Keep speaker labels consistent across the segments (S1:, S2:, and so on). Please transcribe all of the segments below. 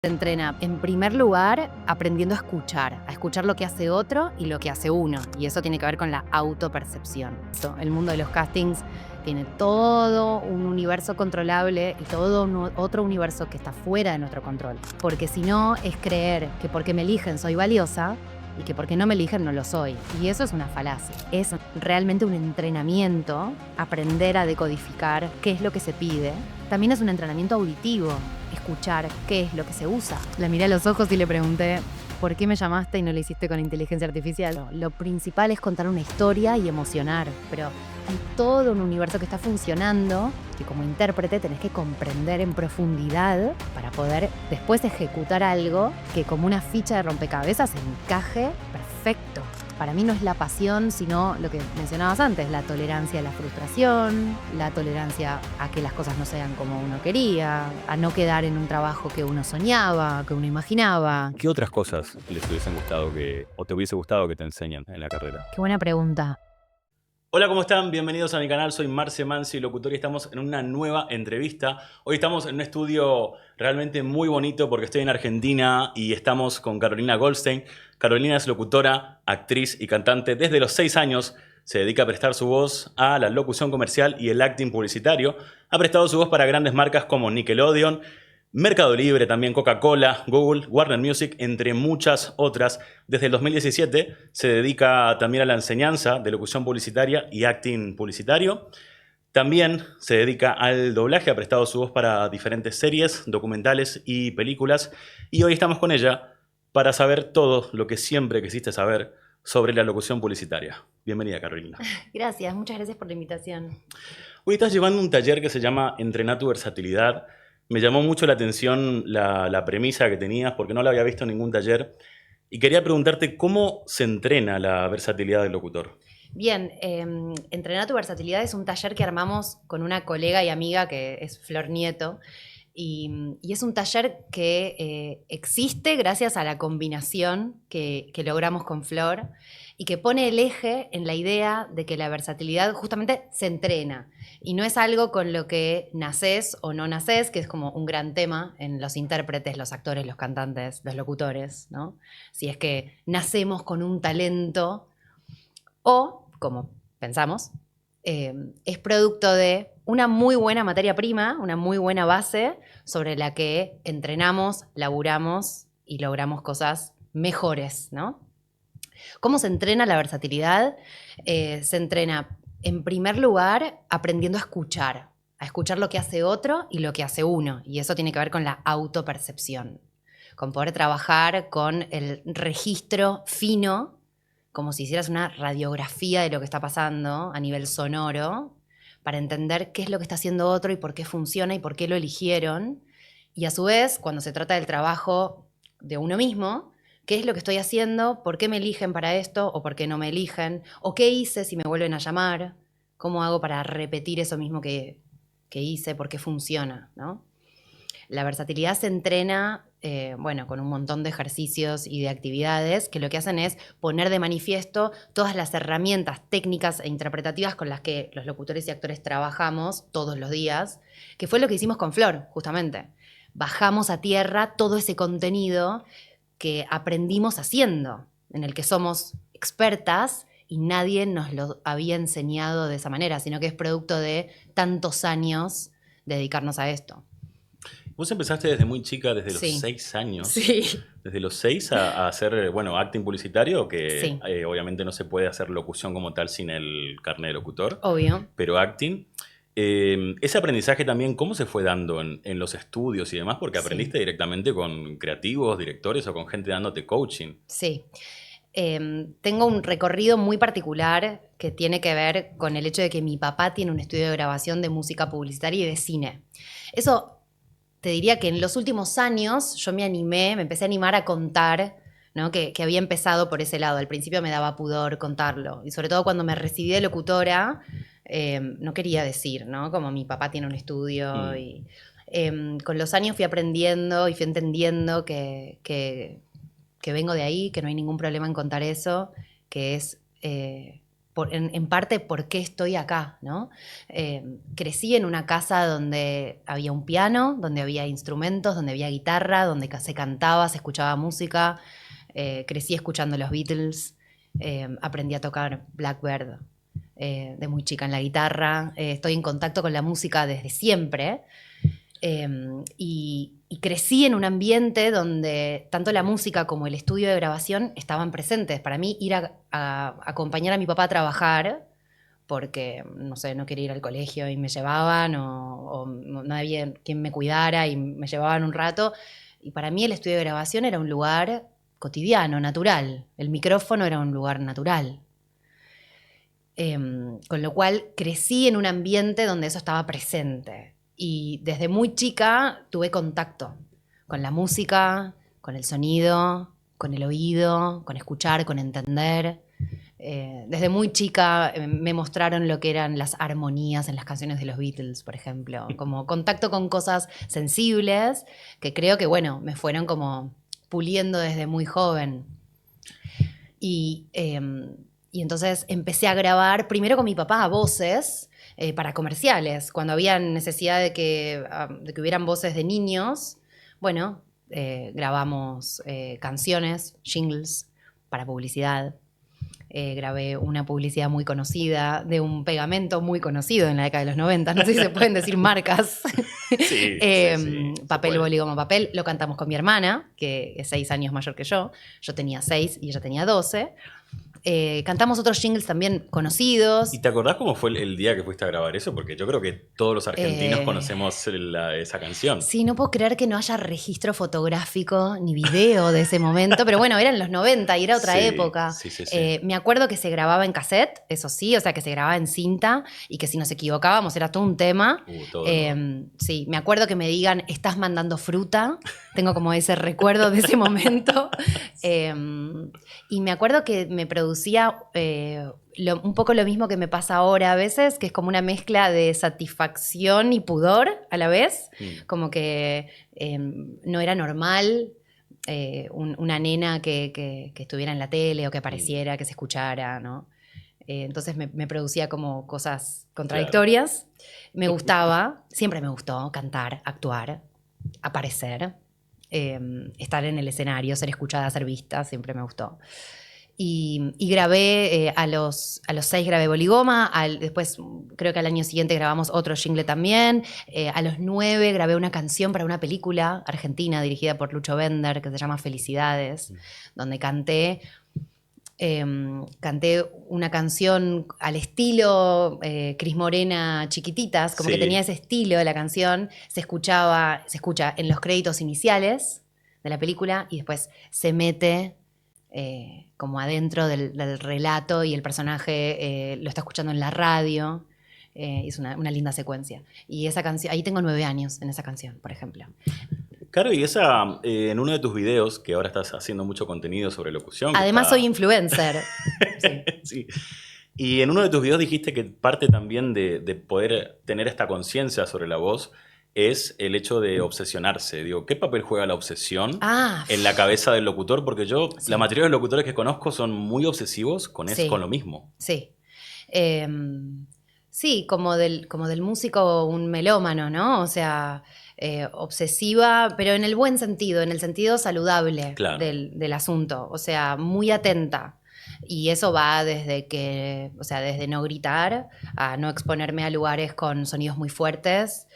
S1: Se entrena, en primer lugar, aprendiendo a escuchar lo que hace otro y lo que hace uno. Y eso tiene que ver con la autopercepción. El mundo de los castings tiene todo un universo controlable y todo otro universo que está fuera de nuestro control. Porque si no, es creer que porque me eligen soy valiosa y que porque no me eligen no lo soy. Y eso es una falacia. Es realmente un entrenamiento, aprender a decodificar qué es lo que se pide. También es un entrenamiento auditivo, escuchar qué es lo que se usa. La miré a los ojos y le pregunté, ¿por qué me llamaste y no lo hiciste con inteligencia artificial? Lo principal es contar una historia y emocionar, pero hay todo un universo que está funcionando que como intérprete tenés que comprender en profundidad para poder después ejecutar algo que como una ficha de rompecabezas encaje perfecto. Para mí no es la pasión, sino lo que mencionabas antes, la tolerancia a la frustración, la tolerancia a que las cosas no sean como uno quería, a no quedar en un trabajo que uno soñaba, que uno imaginaba.
S2: ¿Qué otras cosas les hubiesen gustado o te hubiese gustado que te enseñen en la carrera?
S1: Qué buena pregunta.
S2: Hola, ¿cómo están? Bienvenidos a mi canal, soy Marce Mansi, locutor, y estamos en una nueva entrevista. Hoy estamos en un estudio realmente muy bonito porque estoy en Argentina y estamos con Carolina Goldstein. Carolina es locutora, actriz y cantante. Desde los 6 años se dedica a prestar su voz a la locución comercial y el acting publicitario. Ha prestado su voz para grandes marcas como Nickelodeon, Mercado Libre, también Coca-Cola, Google, Warner Music, entre muchas otras. Desde el 2017 se dedica también a la enseñanza de locución publicitaria y acting publicitario. También se dedica al doblaje, ha prestado su voz para diferentes series, documentales y películas. Y hoy estamos con ella para saber todo lo que siempre quisiste saber sobre la locución publicitaria. Bienvenida, Carolina.
S1: Gracias, muchas gracias por la invitación.
S2: Hoy estás llevando un taller que se llama Entrená tu versatilidad. Me llamó mucho la atención la premisa que tenías porque no la había visto en ningún taller. Y quería preguntarte cómo se entrena la versatilidad del locutor.
S1: Bien, Entrenar tu versatilidad es un taller que armamos con una colega y amiga que es Flor Nieto. Y es un taller que existe gracias a la combinación que logramos con Flor y que pone el eje en la idea de que la versatilidad justamente se entrena y no es algo con lo que naces o no naces, que es como un gran tema en los intérpretes, los actores, los cantantes, los locutores, ¿no? Si es que nacemos con un talento o, como pensamos, es producto de una muy buena materia prima, una muy buena base sobre la que entrenamos, laburamos y logramos cosas mejores, ¿no? ¿Cómo se entrena la versatilidad? Se entrena, en primer lugar, aprendiendo a escuchar lo que hace otro y lo que hace uno. Y eso tiene que ver con la autopercepción, con poder trabajar con el registro fino, como si hicieras una radiografía de lo que está pasando a nivel sonoro, para entender qué es lo que está haciendo otro y por qué funciona y por qué lo eligieron. Y a su vez, cuando se trata del trabajo de uno mismo, qué es lo que estoy haciendo, por qué me eligen para esto o por qué no me eligen, o qué hice si me vuelven a llamar, cómo hago para repetir eso mismo que hice, por qué funciona, ¿no? La versatilidad se entrena, bueno, con un montón de ejercicios y de actividades que lo que hacen es poner de manifiesto todas las herramientas técnicas e interpretativas con las que los locutores y actores trabajamos todos los días, que fue lo que hicimos con Flor, justamente. Bajamos a tierra todo ese contenido que aprendimos haciendo, en el que somos expertas y nadie nos lo había enseñado de esa manera, sino que es producto de tantos años de dedicarnos a esto.
S2: Vos empezaste desde muy chica, desde los
S1: Sí.
S2: 6 años.
S1: Sí.
S2: Desde los 6 a hacer, bueno, acting publicitario, que
S1: Sí.
S2: Obviamente no se puede hacer locución como tal sin el carnet de locutor,
S1: Obvio.
S2: pero acting. Ese aprendizaje también, ¿cómo se fue dando en los estudios y demás? Porque aprendiste directamente con creativos, directores o con gente dándote coaching.
S1: Sí. Tengo un recorrido muy particular que tiene que ver con el hecho de que mi papá tiene un estudio de grabación de música publicitaria y de cine. Eso te diría que en los últimos años yo me empecé a animar a contar, ¿no? que había empezado por ese lado. Al principio me daba pudor contarlo. Y sobre todo cuando me recibí de locutora, no quería decir, ¿no? Como mi papá tiene un estudio. Y con los años fui aprendiendo y fui entendiendo que vengo de ahí, que no hay ningún problema en contar eso, que es en parte por qué estoy acá, ¿no? Crecí en una casa donde había un piano, donde había instrumentos, donde había guitarra, donde se cantaba, se escuchaba música. Crecí escuchando los Beatles, aprendí a tocar Blackbird de muy chica en la guitarra. Estoy en contacto con la música desde siempre. Y crecí en un ambiente donde tanto la música como el estudio de grabación estaban presentes. Para mí, ir a acompañar a mi papá a trabajar, porque, no sé, no quería ir al colegio y me llevaban, o no había quien me cuidara y me llevaban un rato. Y para mí el estudio de grabación era un lugar cotidiano, natural. El micrófono era un lugar natural. Con lo cual crecí en un ambiente donde eso estaba presente. Y desde muy chica tuve contacto con la música, con el sonido, con el oído, con escuchar, con entender. Desde muy chica me mostraron lo que eran las armonías en las canciones de los Beatles, por ejemplo. Como contacto con cosas sensibles que creo que, bueno, me fueron como puliendo desde muy joven. Y entonces empecé a grabar primero con mi papá voces para comerciales. Cuando había necesidad de que hubieran voces de niños, bueno, grabamos canciones, jingles para publicidad. Grabé una publicidad muy conocida de un pegamento muy conocido en la década de los 90. No sé si se pueden decir marcas.
S2: Sí,
S1: Papel, boli, goma, papel. Lo cantamos con mi hermana, que es 6 años mayor que yo. Yo tenía 6 y ella tenía 12. Cantamos otros jingles también conocidos.
S2: ¿Y te acordás cómo fue el día que fuiste a grabar eso? Porque yo creo que todos los argentinos conocemos esa canción.
S1: Sí, no puedo creer que no haya registro fotográfico ni video de ese momento, pero bueno, eran los 90 y era otra época.
S2: Sí.
S1: Me acuerdo que se grababa en cassette, eso sí, o sea, que se grababa en cinta y que si nos equivocábamos era todo un tema. Sí, me acuerdo que me digan, estás mandando fruta. Tengo como ese recuerdo de ese momento. Y me acuerdo que me producía un poco lo mismo que me pasa ahora a veces, que es como una mezcla de satisfacción y pudor a la vez. Como que no era normal una nena que estuviera en la tele o que apareciera, que se escuchara, ¿no? Entonces me producía como cosas contradictorias. Claro. Me gustaba, siempre me gustó cantar, actuar, aparecer, estar en el escenario, ser escuchada, ser vista, siempre me gustó. Y grabé, a los 6 grabé Boligoma, después creo que al año siguiente grabamos otro jingle también, a los 9 grabé una canción para una película argentina dirigida por Lucho Bender que se llama Felicidades, donde canté una canción al estilo Cris Morena Chiquititas, como que tenía ese estilo de la canción, se escucha en los créditos iniciales de la película y después se mete como adentro del relato y el personaje lo está escuchando en la radio. Es una linda secuencia. Y esa canción, ahí tengo 9 años en esa canción, por ejemplo.
S2: Claro, y en uno de tus videos, que ahora estás haciendo mucho contenido sobre locución.
S1: Además soy influencer. Sí.
S2: Sí. Y en uno de tus videos dijiste que parte también de poder tener esta conciencia sobre la voz es el hecho de obsesionarse. Digo, ¿qué papel juega la obsesión en la cabeza del locutor? Porque la mayoría de los locutores que conozco son muy obsesivos con lo mismo.
S1: Sí. Sí, como del músico un melómano, ¿no? O sea, obsesiva, pero en el buen sentido, en el sentido saludable del asunto. O sea, muy atenta. Y eso va desde no gritar a no exponerme a lugares con sonidos muy fuertes.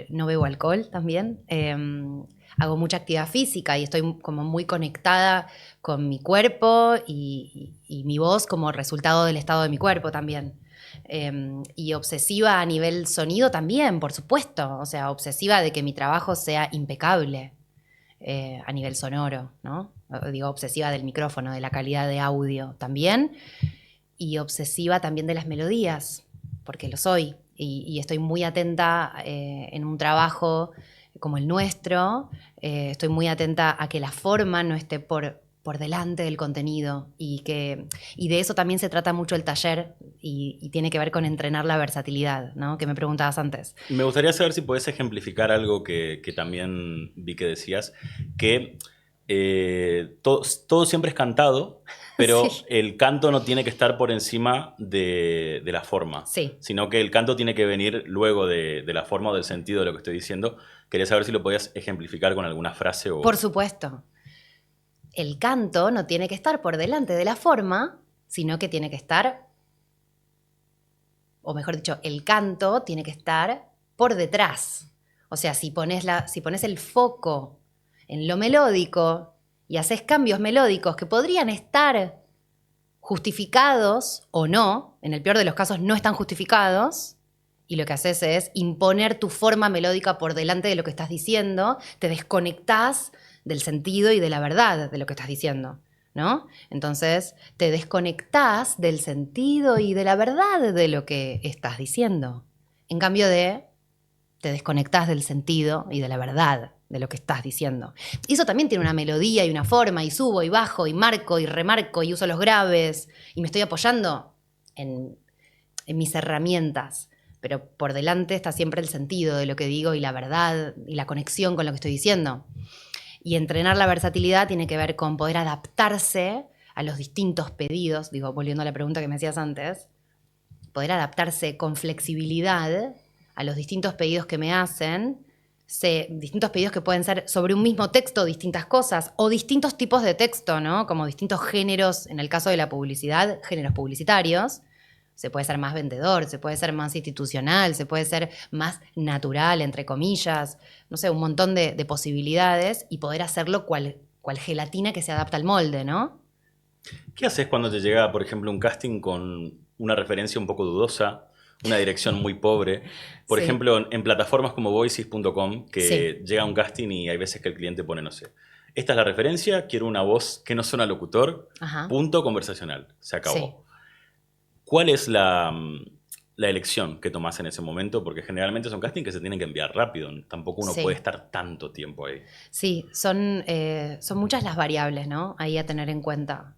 S1: No bebo alcohol también. Hago mucha actividad física y estoy como muy conectada con mi cuerpo y mi voz como resultado del estado de mi cuerpo también. Y obsesiva a nivel sonido también, por supuesto. O sea, obsesiva de que mi trabajo sea impecable a nivel sonoro, ¿no? Digo, obsesiva del micrófono, de la calidad de audio también. Y obsesiva también de las melodías, porque lo soy. Y estoy muy atenta en un trabajo como el nuestro. Estoy muy atenta a que la forma no esté por delante del contenido y de eso también se trata mucho el taller y tiene que ver con entrenar la versatilidad, ¿no? Que me preguntabas antes.
S2: Me gustaría saber si podés ejemplificar algo que también vi que decías, que todo siempre es cantado, pero
S1: Sí.
S2: el canto no tiene que estar por encima de la forma,
S1: Sí.
S2: sino que el canto tiene que venir luego de la forma o del sentido de lo que estoy diciendo. Quería saber si lo podías ejemplificar con alguna frase o...
S1: Por supuesto. El canto no tiene que estar por delante de la forma, sino que tiene que estar, o mejor dicho, el canto tiene que estar por detrás. O sea, si pones el foco en lo melódico y haces cambios melódicos que podrían estar justificados o no, en el peor de los casos no están justificados, y lo que haces es imponer tu forma melódica por delante de lo que estás diciendo, te desconectás del sentido y de la verdad de lo que estás diciendo, ¿no? Entonces te desconectás del sentido y de la verdad de lo que estás diciendo. En cambio te desconectás del sentido y de la verdad de lo que estás diciendo. Y eso también tiene una melodía y una forma, y subo y bajo y marco y remarco y uso los graves y me estoy apoyando en mis herramientas. Pero por delante está siempre el sentido de lo que digo y la verdad y la conexión con lo que estoy diciendo. Y entrenar la versatilidad tiene que ver con poder adaptarse a los distintos pedidos, digo, volviendo a la pregunta que me hacías antes, poder adaptarse con flexibilidad a los distintos pedidos que me hacen, distintos pedidos que pueden ser sobre un mismo texto, distintas cosas, o distintos tipos de texto, ¿no? Como distintos géneros, en el caso de la publicidad, géneros publicitarios. Se puede ser más vendedor, se puede ser más institucional, se puede ser más natural, entre comillas, no sé, un montón de posibilidades y poder hacerlo cual gelatina que se adapta al molde, ¿no?
S2: ¿Qué haces cuando te llega, por ejemplo, un casting con una referencia un poco dudosa, una dirección muy pobre? Por
S1: Sí.
S2: ejemplo, en plataformas como voices.com, que
S1: Sí.
S2: llega un casting y hay veces que el cliente pone, no sé, esta es la referencia, quiero una voz que no suena locutor,
S1: Ajá.
S2: punto conversacional, se
S1: Sí.
S2: acabó. ¿Cuál es la elección que tomás en ese momento? Porque generalmente son castings que se tienen que enviar rápido, tampoco uno
S1: Sí.
S2: puede estar tanto tiempo ahí.
S1: Sí, son muchas las variables, ¿no? Ahí a tener en cuenta.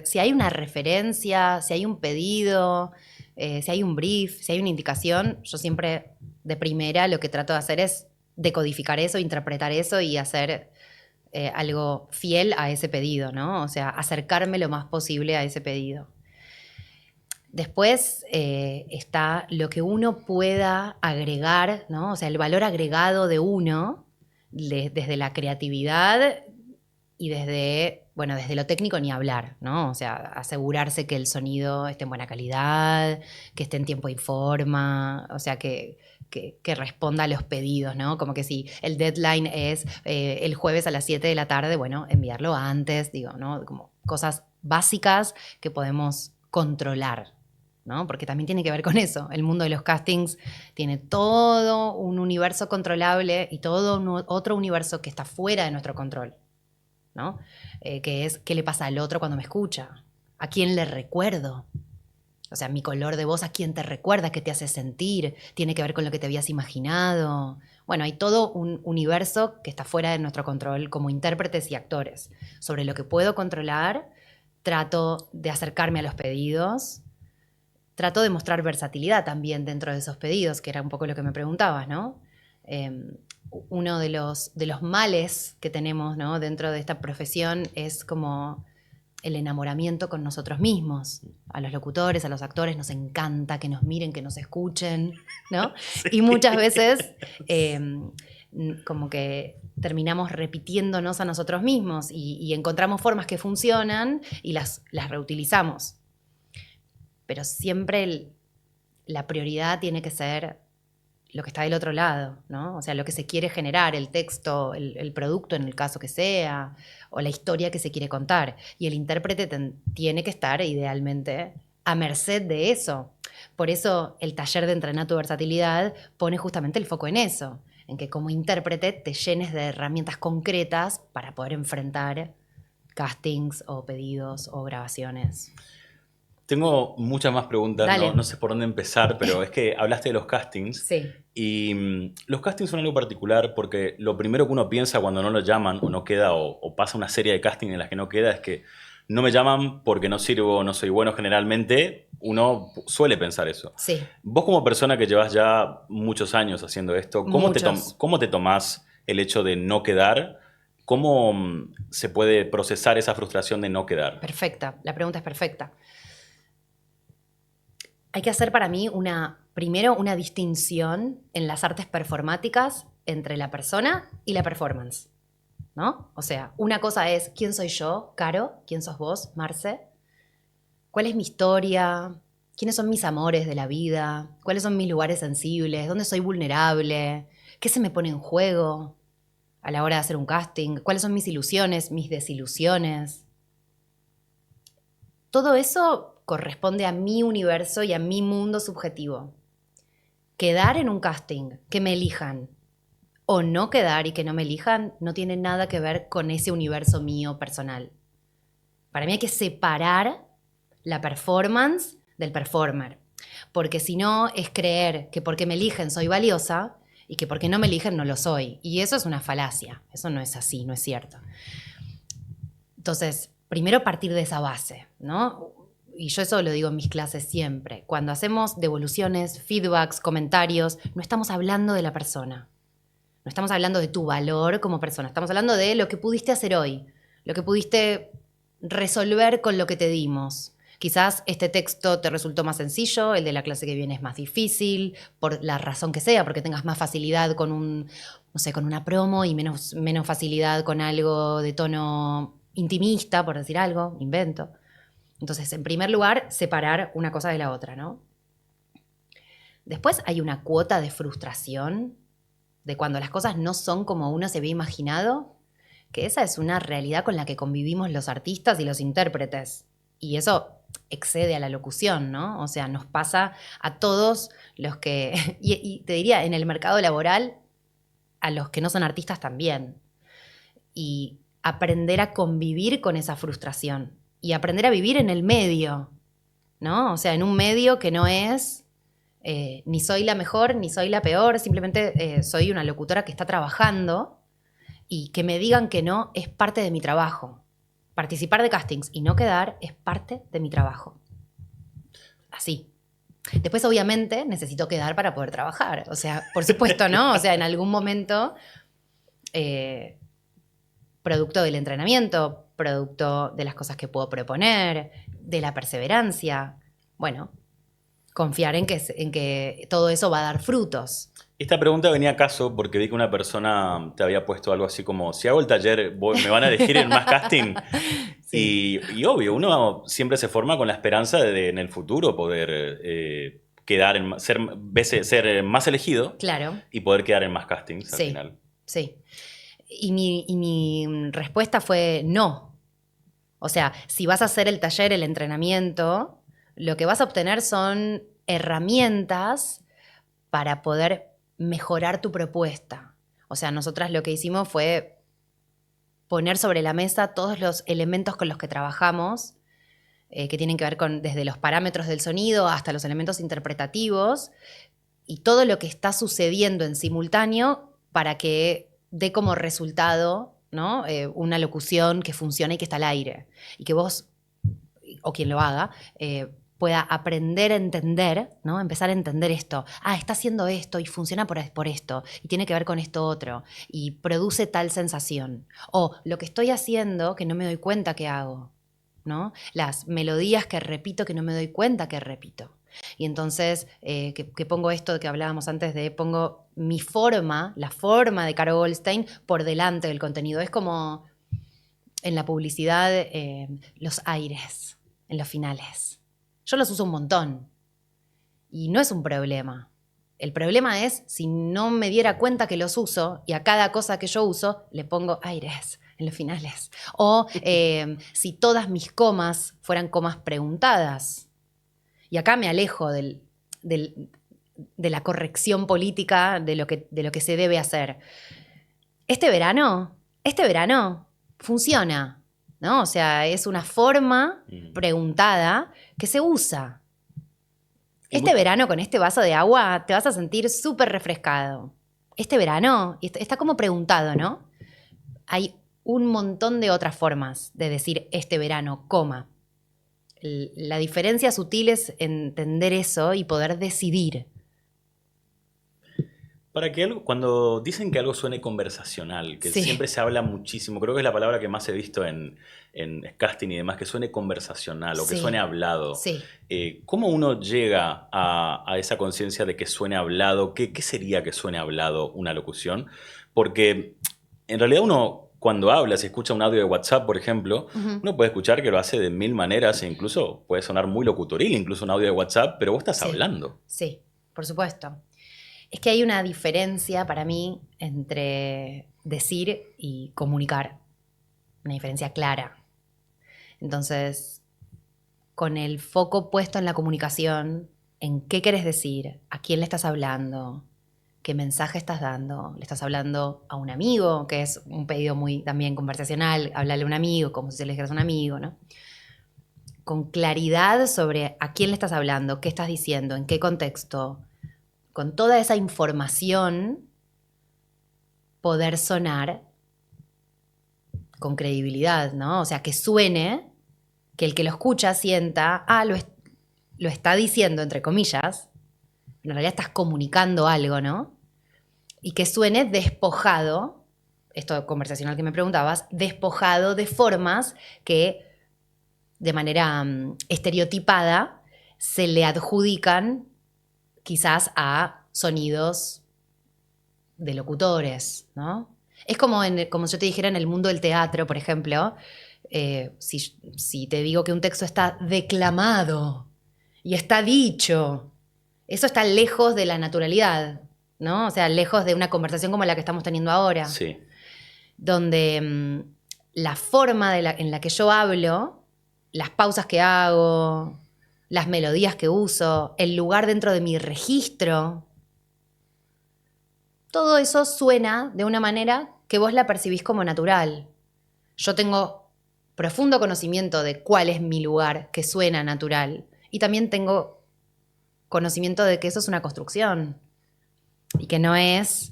S1: Si hay una referencia, si hay un pedido, si hay un brief, si hay una indicación, yo siempre de primera lo que trato de hacer es decodificar eso, interpretar eso y hacer algo fiel a ese pedido, ¿no? O sea, acercarme lo más posible a ese pedido. Después está lo que uno pueda agregar, ¿no? O sea, el valor agregado de uno desde la creatividad y desde lo técnico ni hablar, ¿no? O sea, asegurarse que el sonido esté en buena calidad, que esté en tiempo y forma, o sea, que responda a los pedidos, ¿no? Como que si el deadline es el jueves a las 7 de la tarde, bueno, enviarlo antes, digo, ¿no? Como cosas básicas que podemos controlar, ¿no? Porque también tiene que ver con eso. El mundo de los castings tiene todo un universo controlable y todo otro universo que está fuera de nuestro control, ¿no? Que es qué le pasa al otro cuando me escucha, a quién le recuerdo. O sea, mi color de voz, a quién te recuerda, qué te hace sentir, tiene que ver con lo que te habías imaginado. Bueno, hay todo un universo que está fuera de nuestro control como intérpretes y actores. Sobre lo que puedo controlar, trato de acercarme a los pedidos. Trato de mostrar versatilidad también dentro de esos pedidos, que era un poco lo que me preguntabas, ¿no? Uno de los males que tenemos, ¿no?, dentro de esta profesión es como el enamoramiento con nosotros mismos. A los locutores, a los actores nos encanta que nos miren, que nos escuchen, ¿no? Sí. Y muchas veces como que terminamos repitiéndonos a nosotros mismos y encontramos formas que funcionan y las reutilizamos. Pero siempre la prioridad tiene que ser lo que está del otro lado, ¿no? O sea, lo que se quiere generar, el texto, el producto en el caso que sea, o la historia que se quiere contar. Y el intérprete tiene que estar idealmente a merced de eso. Por eso el taller de Entrenar tu Versatilidad pone justamente el foco en eso, en que como intérprete te llenes de herramientas concretas para poder enfrentar castings o pedidos o grabaciones.
S2: Tengo muchas más preguntas, no sé por dónde empezar, pero es que hablaste de los castings.
S1: Sí.
S2: Y los castings son algo particular porque lo primero que uno piensa cuando no lo llaman o no queda o pasa una serie de castings en las que no queda es que no me llaman porque no sirvo, no soy bueno. Generalmente uno suele pensar eso.
S1: Sí.
S2: Vos como persona que llevas ya muchos años haciendo esto, ¿cómo te tomás el hecho de no quedar ¿cómo se puede procesar esa frustración de no quedar?
S1: Perfecta, la pregunta es perfecta. Hay que hacer para mí primero una distinción en las artes performáticas entre la persona y la performance, ¿no? O sea, una cosa es quién soy yo, Caro, quién sos vos, Marce, cuál es mi historia, quiénes son mis amores de la vida, cuáles son mis lugares sensibles, dónde soy vulnerable, qué se me pone en juego a la hora de hacer un casting, cuáles son mis ilusiones, mis desilusiones. Todo eso corresponde a mi universo y a mi mundo subjetivo. Quedar en un casting, que me elijan, o no quedar y que no me elijan, no tiene nada que ver con ese universo mío personal. Para mí hay que separar la performance del performer. Porque si no, es creer que porque me eligen soy valiosa y que porque no me eligen no lo soy. Y eso es una falacia. Eso no es así, no es cierto. Entonces, primero partir de esa base, ¿no? Y yo eso lo digo en mis clases siempre. Cuando hacemos devoluciones, feedbacks, comentarios, no estamos hablando de la persona. No estamos hablando de tu valor como persona. Estamos hablando de lo que pudiste hacer hoy, lo que pudiste resolver con lo que te dimos. Quizás este texto te resultó más sencillo, el de la clase que viene es más difícil, por la razón que sea, porque tengas más facilidad con con una promo y menos facilidad con algo de tono intimista, por decir algo, invento. Entonces, en primer lugar, separar una cosa de la otra, ¿no? Después hay una cuota de frustración de cuando las cosas no son como uno se había imaginado, que esa es una realidad con la que convivimos los artistas y los intérpretes. Y eso excede a la locución, ¿no? O sea, nos pasa a todos los que, y te diría, en el mercado laboral, a los que no son artistas también. Y aprender a convivir con esa frustración y aprender a vivir en el medio, ¿no? O sea, en un medio que no es ni soy la mejor ni soy la peor, simplemente soy una locutora que está trabajando y que me digan que no es parte de mi trabajo. Participar de castings y no quedar es parte de mi trabajo. Así. Después, obviamente, necesito quedar para poder trabajar. O sea, por supuesto, ¿no? O sea, en algún momento... producto del entrenamiento, producto de las cosas que puedo proponer, de la perseverancia. Bueno, confiar en que todo eso va a dar frutos.
S2: Esta pregunta venía a caso porque vi que una persona te había puesto algo así como, si hago el taller, ¿me van a elegir en más casting? Sí. Y obvio, uno siempre se forma con la esperanza de en el futuro poder quedar ser más elegido,
S1: claro,
S2: y poder quedar en más castings al final.
S1: Sí. Y mi respuesta fue no. O sea, si vas a hacer el taller, el entrenamiento, lo que vas a obtener son herramientas para poder mejorar tu propuesta. O sea, nosotras lo que hicimos fue poner sobre la mesa todos los elementos con los que trabajamos, que tienen que ver con desde los parámetros del sonido hasta los elementos interpretativos, y todo lo que está sucediendo en simultáneo para que dé como resultado, ¿no? Una locución que funcione y que está al aire. Y que vos, o quien lo haga, pueda aprender a entender, ¿no? Empezar a entender esto. Ah, está haciendo esto y funciona por esto, y tiene que ver con esto otro, y produce tal sensación. O lo que estoy haciendo que no me doy cuenta que hago, ¿no? Las melodías que repito que no me doy cuenta que repito. Y entonces, que pongo esto que hablábamos antes de, pongo mi forma, la forma de Caro Goldstein por delante del contenido. Es como en la publicidad, los aires, en los finales. Yo los uso un montón y no es un problema. El problema es si no me diera cuenta que los uso y a cada cosa que yo uso le pongo aires en los finales. O si todas mis comas fueran comas preguntadas. Y acá me alejo de la corrección política de lo que se debe hacer. Este verano funciona, ¿no? O sea, es una forma preguntada que se usa. Este verano con este vaso de agua te vas a sentir súper refrescado. Este verano, está como preguntado, ¿no? Hay un montón de otras formas de decir este verano, coma. La diferencia sutil es entender eso y poder decidir.
S2: Para que cuando dicen que algo suene conversacional, que
S1: Sí.
S2: siempre se habla muchísimo, creo que es la palabra que más he visto en casting y demás, que suene conversacional o que suene
S1: Sí,
S2: hablado.
S1: sí.
S2: ¿Cómo uno llega a esa conciencia de que suene hablado? ¿Qué sería que suene hablado una locución? Porque en realidad uno, cuando habla, si escucha un audio de WhatsApp, por ejemplo,
S1: Ujú.
S2: uno puede escuchar que lo hace de mil maneras e incluso puede sonar muy locutoril, incluso un audio de WhatsApp, pero vos estás
S1: Sí,
S2: hablando.
S1: sí, por supuesto. Es que hay una diferencia para mí entre decir y comunicar, una diferencia clara. Entonces, con el foco puesto en la comunicación, en qué quieres decir, a quién le estás hablando, qué mensaje estás dando, le estás hablando a un amigo, que es un pedido muy también conversacional, hablarle a un amigo, como si le dijeras a un amigo, ¿no? Con claridad sobre a quién le estás hablando, qué estás diciendo, en qué contexto, con toda esa información, poder sonar con credibilidad, ¿no? O sea, que suene, que el que lo escucha sienta, lo está diciendo, entre comillas, en realidad estás comunicando algo, ¿no? Y que suene despojado, esto conversacional que me preguntabas, despojado de formas que de manera estereotipada se le adjudican quizás a sonidos de locutores, ¿no? Es como, como yo te dijera en el mundo del teatro, por ejemplo, si te digo que un texto está declamado y está dicho, eso está lejos de la naturalidad, ¿no? O sea, lejos de una conversación como la que estamos teniendo ahora,
S2: Sí.
S1: donde la forma en la que yo hablo, las pausas que hago, las melodías que uso, el lugar dentro de mi registro, todo eso suena de una manera que vos la percibís como natural. Yo tengo profundo conocimiento de cuál es mi lugar que suena natural y también tengo conocimiento de que eso es una construcción y que no es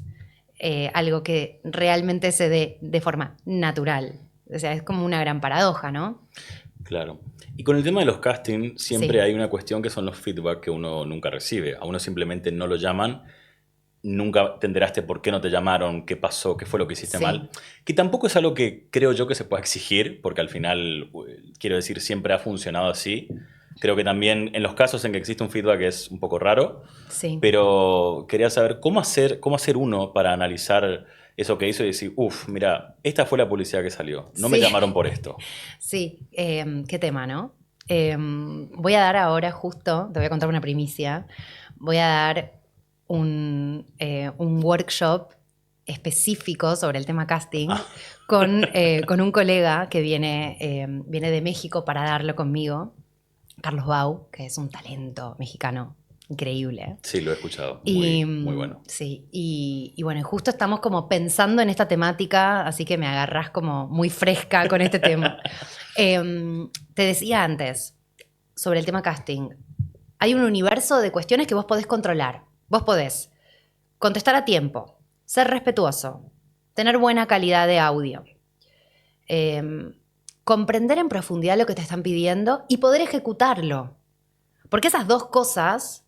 S1: algo que realmente se dé de forma natural. O sea, es como una gran paradoja, ¿no?
S2: Claro. Y con el tema de los castings, siempre
S1: Sí,
S2: hay una cuestión que son los feedback que uno nunca recibe. A uno simplemente no lo llaman, nunca te enteraste por qué no te llamaron, qué pasó, qué fue lo que hiciste
S1: sí,
S2: mal. Que tampoco es algo que creo yo que se pueda exigir, porque al final, quiero decir, siempre ha funcionado así. Creo que también en los casos en que existe un feedback es un poco raro,
S1: sí,
S2: pero quería saber cómo hacer uno para analizar eso que hizo y decir, uff, mira, esta fue la publicidad que salió, no me
S1: sí,
S2: llamaron por esto.
S1: sí. Qué tema, ¿no? Voy a dar ahora justo, te voy a contar una primicia, voy a dar un workshop específico sobre el tema casting con un colega que viene de México para darlo conmigo, Carlos Bau, que es un talento mexicano increíble.
S2: Sí, lo he escuchado,
S1: Y
S2: muy bueno.
S1: sí, y bueno, justo estamos como pensando en esta temática, así que me agarras como muy fresca con este tema. Te decía antes sobre el tema casting. Hay un universo de cuestiones que vos podés controlar. Vos podés contestar a tiempo, ser respetuoso, tener buena calidad de audio, eh, comprender en profundidad lo que te están pidiendo y poder ejecutarlo. Porque esas dos cosas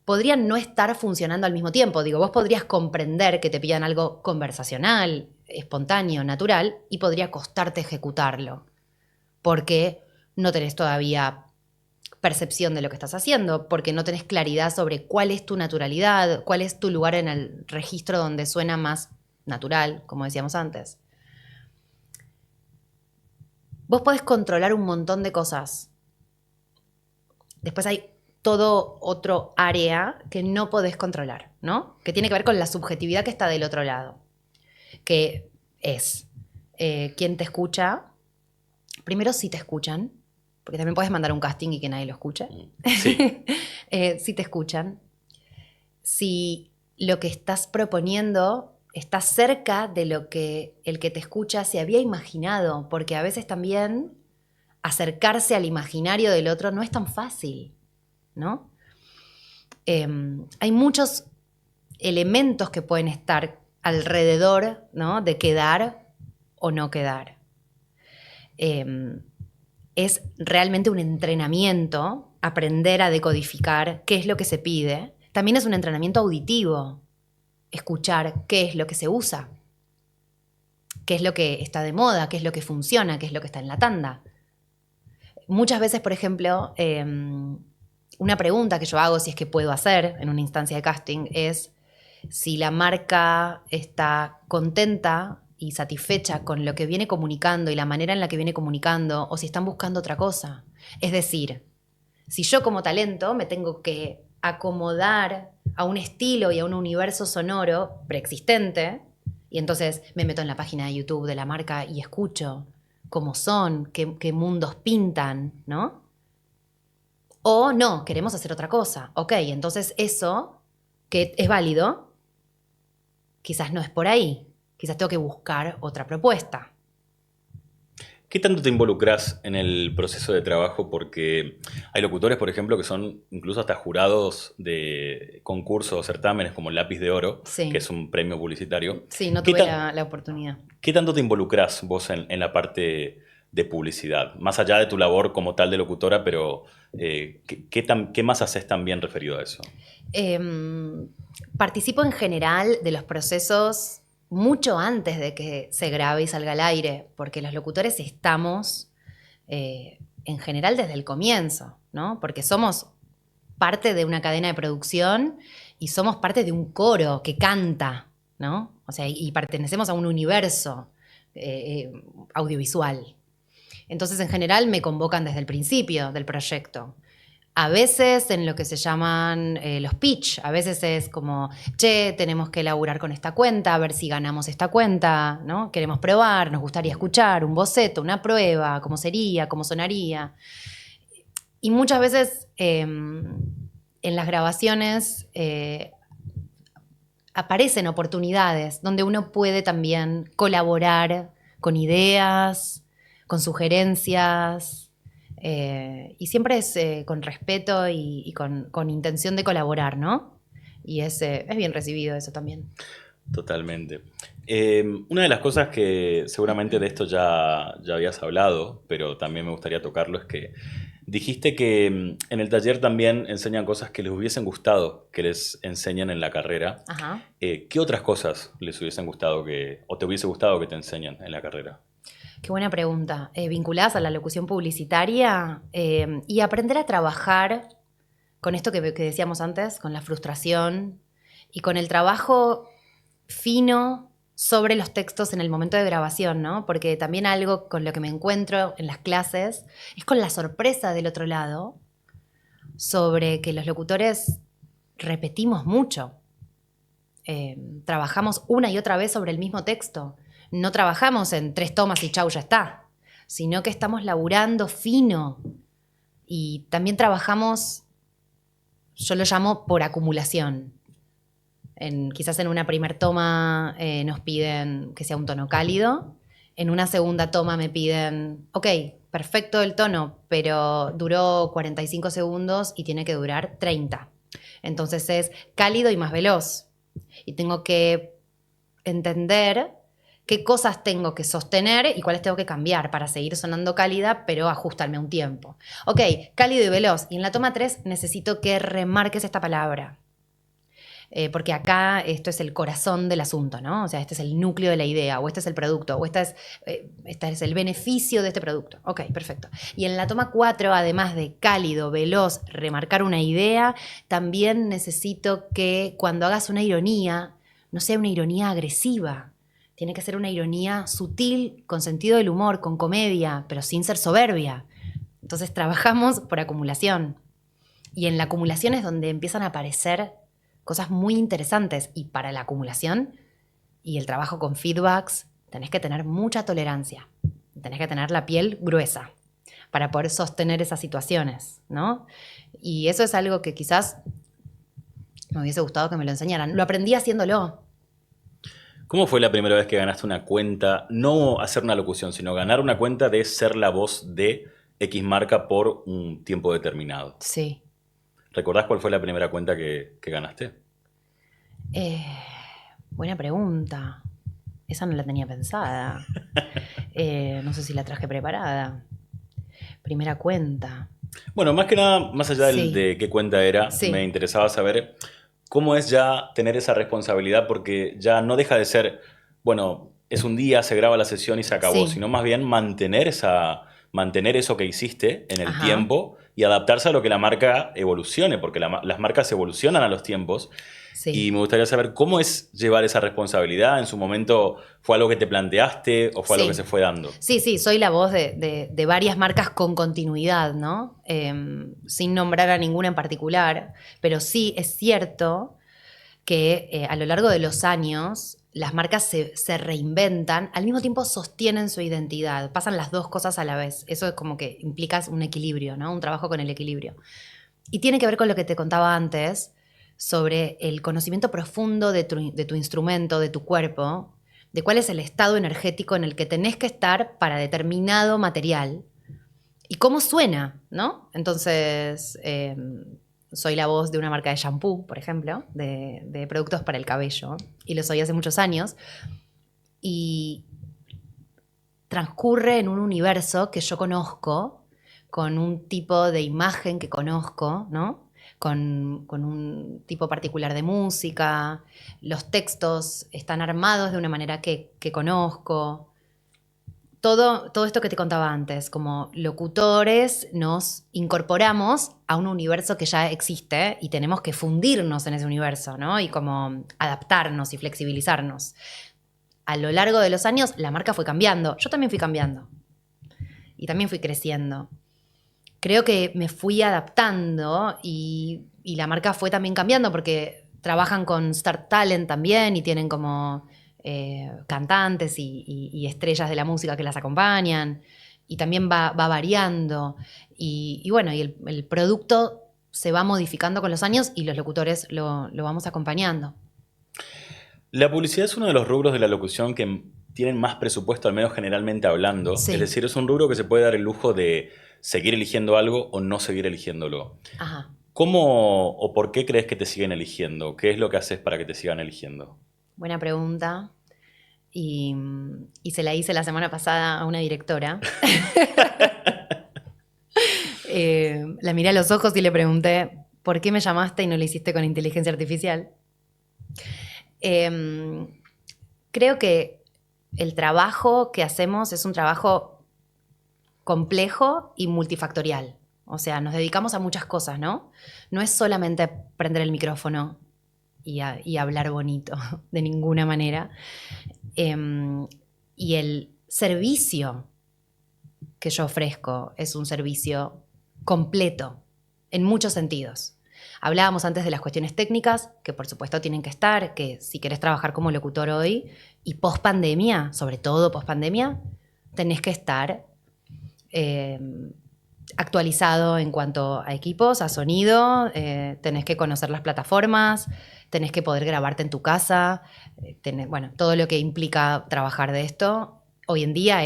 S1: podrían no estar funcionando al mismo tiempo. Digo, vos podrías comprender que te pidan algo conversacional, espontáneo, natural, y podría costarte ejecutarlo, porque no tenés todavía percepción de lo que estás haciendo, porque no tenés claridad sobre cuál es tu naturalidad, cuál es tu lugar en el registro donde suena más natural, como decíamos antes. Vos podés controlar un montón de cosas. Después hay todo otro área que no podés controlar, ¿no? Que tiene que ver con la subjetividad que está del otro lado, que es quién te escucha. Primero, si te escuchan, porque también puedes mandar un casting y que nadie lo escuche.
S2: Sí,
S1: Si te escuchan, si lo que estás proponiendo está cerca de lo que el que te escucha se había imaginado, porque a veces también acercarse al imaginario del otro no es tan fácil, ¿no? Hay muchos elementos que pueden estar alrededor, ¿no? De quedar o no quedar. Es realmente un entrenamiento aprender a decodificar qué es lo que se pide. También es un entrenamiento auditivo, escuchar qué es lo que se usa, qué es lo que está de moda, qué es lo que funciona, qué es lo que está en la tanda. Muchas veces, por ejemplo, una pregunta que yo hago, si es que puedo hacer en una instancia de casting, es si la marca está contenta y satisfecha con lo que viene comunicando y la manera en la que viene comunicando, o si están buscando otra cosa. Es decir, si yo como talento me tengo que acomodar a un estilo y a un universo sonoro preexistente, y entonces me meto en la página de YouTube de la marca y escucho cómo son, qué mundos pintan, ¿no? O no, queremos hacer otra cosa. Ok, entonces eso, que es válido, quizás no es por ahí. Quizás tengo que buscar otra propuesta.
S2: ¿Qué tanto te involucras en el proceso de trabajo? Porque hay locutores, por ejemplo, que son incluso hasta jurados de concursos o certámenes como el Lápiz de Oro,
S1: Sí.
S2: que es un premio publicitario.
S1: Sí, no
S2: ¿Qué
S1: tuve
S2: tan-
S1: la oportunidad.
S2: ¿Qué tanto te involucras vos en la parte de publicidad? Más allá de tu labor como tal de locutora, pero ¿qué más haces también referido a eso?
S1: Participo en general de los procesos mucho antes de que se grabe y salga al aire, porque los locutores estamos en general desde el comienzo, ¿no? Porque somos parte de una cadena de producción y somos parte de un coro que canta, ¿no? O sea, y pertenecemos a un universo audiovisual. Entonces, en general, me convocan desde el principio del proyecto. A veces en lo que se llaman los pitch, a veces es como, che, tenemos que elaborar con esta cuenta, a ver si ganamos esta cuenta, ¿no? Queremos probar, nos gustaría escuchar un boceto, una prueba, cómo sería, cómo sonaría. Y muchas veces en las grabaciones aparecen oportunidades donde uno puede también colaborar con ideas, con sugerencias, y siempre es con respeto y con intención de colaborar, ¿no? Y es bien recibido eso también.
S2: Totalmente. Una de las cosas que seguramente de esto ya habías hablado, pero también me gustaría tocarlo, es que dijiste que en el taller también enseñan cosas que les hubiesen gustado que les enseñen en la carrera.
S1: Ajá.
S2: ¿Qué otras cosas les hubiesen gustado o te hubiese gustado que te enseñen en la carrera?
S1: Qué buena pregunta. Vinculadas a la locución publicitaria y aprender a trabajar con esto que decíamos antes, con la frustración y con el trabajo fino sobre los textos en el momento de grabación, ¿no? Porque también algo con lo que me encuentro en las clases es con la sorpresa del otro lado sobre que los locutores repetimos mucho. Trabajamos una y otra vez sobre el mismo texto. No trabajamos en 3 tomas y chau, ya está, sino que estamos laburando fino y también trabajamos, yo lo llamo por acumulación. Quizás en una primer toma nos piden que sea un tono cálido, en una segunda toma me piden, ok, perfecto el tono, pero duró 45 segundos y tiene que durar 30. Entonces es cálido y más veloz. Y tengo que entender qué cosas tengo que sostener y cuáles tengo que cambiar para seguir sonando cálida, pero ajustarme a un tiempo. Ok, cálido y veloz. Y en la toma 3 necesito que remarques esta palabra. Porque acá esto es el corazón del asunto, ¿no? O sea, este es el núcleo de la idea, o este es el producto, o este es el beneficio de este producto. Ok, perfecto. Y en la toma 4, además de cálido, veloz, remarcar una idea, también necesito que cuando hagas una ironía, no sea una ironía agresiva. Tiene que ser una ironía sutil, con sentido del humor, con comedia, pero sin ser soberbia. Entonces trabajamos por acumulación. Y en la acumulación es donde empiezan a aparecer cosas muy interesantes. Y para la acumulación y el trabajo con feedbacks, tenés que tener mucha tolerancia. Tenés que tener la piel gruesa para poder sostener esas situaciones, ¿no? Y eso es algo que quizás me hubiese gustado que me lo enseñaran. Lo aprendí haciéndolo.
S2: ¿Cómo fue la primera vez que ganaste una cuenta? No hacer una locución, sino ganar una cuenta de ser la voz de X marca por un tiempo determinado.
S1: Sí.
S2: ¿Recordás cuál fue la primera cuenta que ganaste?
S1: Buena pregunta. Esa no la tenía pensada. No sé si la traje preparada. Primera cuenta.
S2: Bueno, más que nada, más allá
S1: Sí.
S2: de qué cuenta era,
S1: Sí.
S2: me interesaba saber ¿Cómo es ya tener esa responsabilidad? Porque ya no deja de ser, bueno, es un día, se graba la sesión y se acabó,
S1: Sí,
S2: sino más bien mantener eso que hiciste en el
S1: ajá,
S2: tiempo y adaptarse a lo que la marca evolucione, porque las marcas evolucionan a los tiempos.
S1: sí.
S2: Y me gustaría saber cómo es llevar esa responsabilidad. ¿En su momento fue algo que te planteaste o fue algo que se
S1: Sí,
S2: fue dando?
S1: sí, sí, soy la voz de varias marcas con continuidad, ¿no? Sin nombrar a ninguna en particular, pero sí es cierto que a lo largo de los años las marcas se reinventan, al mismo tiempo sostienen su identidad, pasan las dos cosas a la vez. Eso es como que implica un equilibrio, ¿no? Un trabajo con el equilibrio. Y tiene que ver con lo que te contaba antes sobre el conocimiento profundo de tu instrumento, de tu cuerpo, de cuál es el estado energético en el que tenés que estar para determinado material y cómo suena, ¿no? Entonces, soy la voz de una marca de shampoo, por ejemplo, de productos para el cabello, y lo soy hace muchos años, y transcurre en un universo que yo conozco, con un tipo de imagen que conozco, ¿no? Con un tipo particular de música, los textos están armados de una manera que conozco. Todo esto que te contaba antes, como locutores nos incorporamos a un universo que ya existe y tenemos que fundirnos en ese universo, ¿no? Y como adaptarnos y flexibilizarnos. A lo largo de los años la marca fue cambiando, yo también fui cambiando y también fui creciendo. Creo que me fui adaptando y la marca fue también cambiando porque trabajan con Star Talent también y tienen como cantantes y estrellas de la música que las acompañan y también va variando y bueno, y el producto se va modificando con los años y los locutores lo vamos acompañando.
S2: La publicidad es uno de los rubros de la locución que tienen más presupuesto, al menos generalmente hablando. Es
S1: Sí,
S2: decir, es un rubro que se puede dar el lujo de seguir eligiendo algo o no seguir eligiéndolo.
S1: ajá.
S2: ¿Cómo o por qué crees que te siguen eligiendo? ¿Qué es lo que haces para que te sigan eligiendo?
S1: Buena pregunta. Y, y se la hice la semana pasada a una directora. La miré a los ojos y le pregunté, ¿por qué me llamaste y no lo hiciste con inteligencia artificial? Eh, Creo que el trabajo que hacemos es un trabajo complejo y multifactorial. O sea, nos dedicamos a muchas cosas, ¿no? No es solamente prender el micrófono y hablar bonito, de ninguna manera. Y el servicio que yo ofrezco es un servicio completo en muchos sentidos. Hablábamos antes de las cuestiones técnicas, que por supuesto tienen que estar, que si querés trabajar como locutor hoy y post pandemia, sobre todo post pandemia, tenés que estar eh, actualizado en cuanto a equipos, a sonido, tenés que conocer las plataformas, tenés que poder grabarte en tu casa, bueno, todo lo que implica trabajar de esto. Hoy en día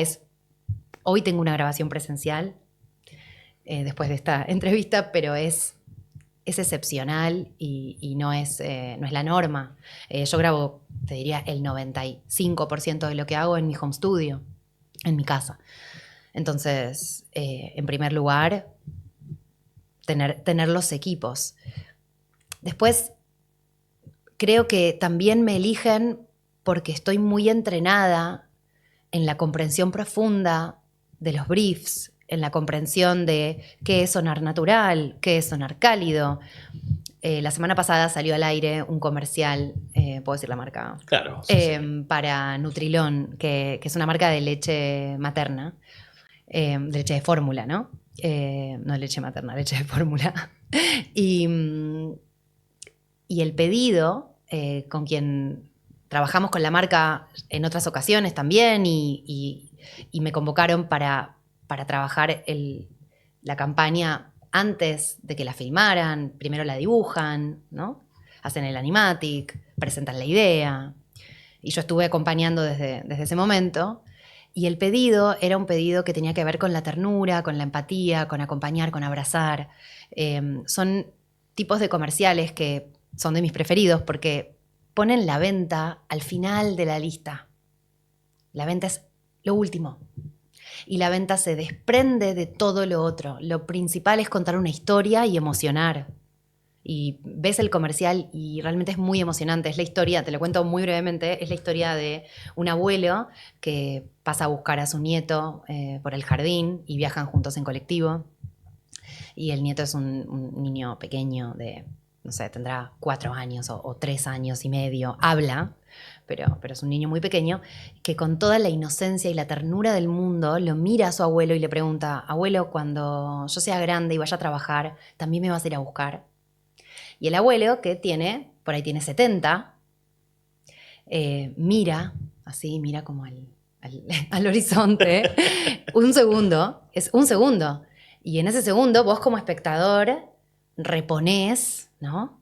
S1: hoy tengo una grabación presencial después de esta entrevista, pero es excepcional y no es la norma. Yo grabo, te diría, el 95% de lo que hago en mi home studio, en mi casa. Entonces, en primer lugar, tener los equipos. Después, creo que también me eligen porque estoy muy entrenada en la comprensión profunda de los briefs, en la comprensión de qué es sonar natural, qué es sonar cálido. La semana pasada salió al aire un comercial, puedo decir la marca,
S2: Claro, sí, sí.
S1: para Nutrilón, que es una marca de leche materna, de leche de fórmula, ¿no? No leche materna, leche de fórmula. Y, y el pedido, con quien trabajamos con la marca en otras ocasiones también, y me convocaron para trabajar la campaña antes de que la filmaran. Primero la dibujan, ¿no? Hacen el animatic, presentan la idea. Y yo estuve acompañando desde ese momento. Y el pedido era un pedido que tenía que ver con la ternura, con la empatía, con acompañar, con abrazar. Son tipos de comerciales que son de mis preferidos porque ponen la venta al final de la lista. La venta es lo último. Y la venta se desprende de todo lo otro. Lo principal es contar una historia y emocionar. Y ves el comercial y realmente es muy emocionante. Es la historia, te lo cuento muy brevemente, es la historia de un abuelo que pasa a buscar a su nieto por el jardín y viajan juntos en colectivo. Y el nieto es un niño pequeño de, no sé, tendrá 4 años o 3 años y medio. Habla, pero es un niño muy pequeño que con toda la inocencia y la ternura del mundo lo mira a su abuelo y le pregunta, abuelo, cuando yo sea grande y vaya a trabajar, ¿también me vas a ir a buscar? Y el abuelo, que por ahí tiene 70, mira, así, mira como al horizonte, un segundo, es un segundo. Y en ese segundo vos como espectador reponés, ¿no?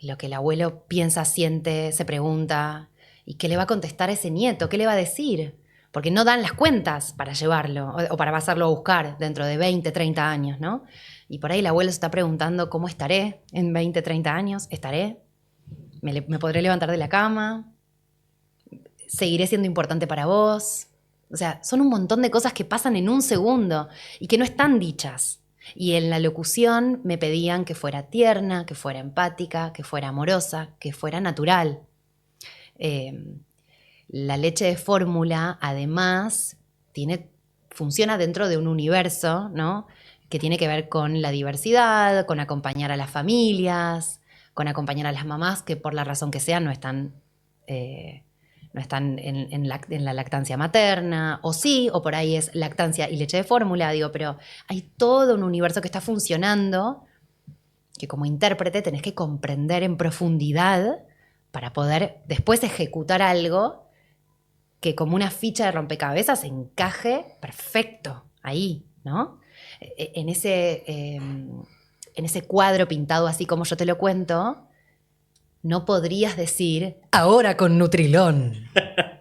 S1: Lo que el abuelo piensa, siente, se pregunta, y qué le va a contestar a ese nieto, qué le va a decir. Porque no dan las cuentas para llevarlo o para pasarlo a buscar dentro de 20, 30 años, ¿no? Y por ahí el abuelo se está preguntando cómo estaré en 20, 30 años. ¿Estaré? ¿Me podré levantar de la cama? ¿Seguiré siendo importante para vos? O sea, son un montón de cosas que pasan en un segundo y que no están dichas. Y en la locución me pedían que fuera tierna, que fuera empática, que fuera amorosa, que fuera natural. La leche de fórmula, además, funciona dentro de un universo, ¿no? Que tiene que ver con la diversidad, con acompañar a las familias, con acompañar a las mamás que por la razón que sea no están en la lactancia materna, o sí, o por ahí es lactancia y leche de fórmula, digo, pero hay todo un universo que está funcionando que como intérprete tenés que comprender en profundidad para poder después ejecutar algo que como una ficha de rompecabezas encaje perfecto ahí, ¿no? En ese cuadro pintado así como yo te lo cuento, no podrías decir, ahora con Nutrilón,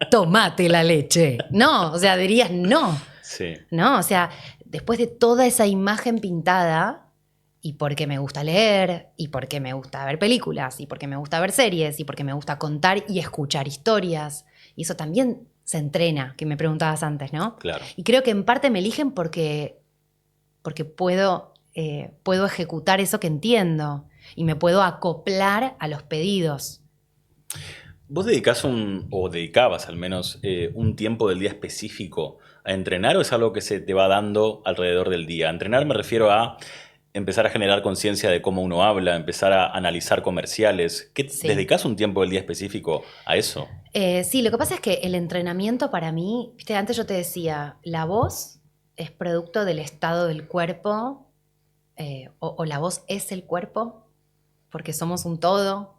S1: tomate la leche. No, o sea, dirías no.
S2: Sí.
S1: No, o sea, después de toda esa imagen pintada, y porque me gusta leer, y porque me gusta ver películas, y porque me gusta ver series, y porque me gusta contar y escuchar historias, y eso también se entrena, que me preguntabas antes, ¿no?
S2: Claro.
S1: Y creo que en parte me eligen porque puedo ejecutar eso que entiendo y me puedo acoplar a los pedidos.
S2: ¿Vos o dedicabas al menos, un tiempo del día específico a entrenar o es algo que se te va dando alrededor del día? A entrenar me refiero a empezar a generar conciencia de cómo uno habla, empezar a analizar comerciales.
S1: Sí.
S2: ¿Dedicás un tiempo del día específico a eso?
S1: Sí, lo que pasa es que el entrenamiento para mí, viste, antes yo te decía, la voz es producto del estado del cuerpo, o la voz es el cuerpo, porque somos un todo.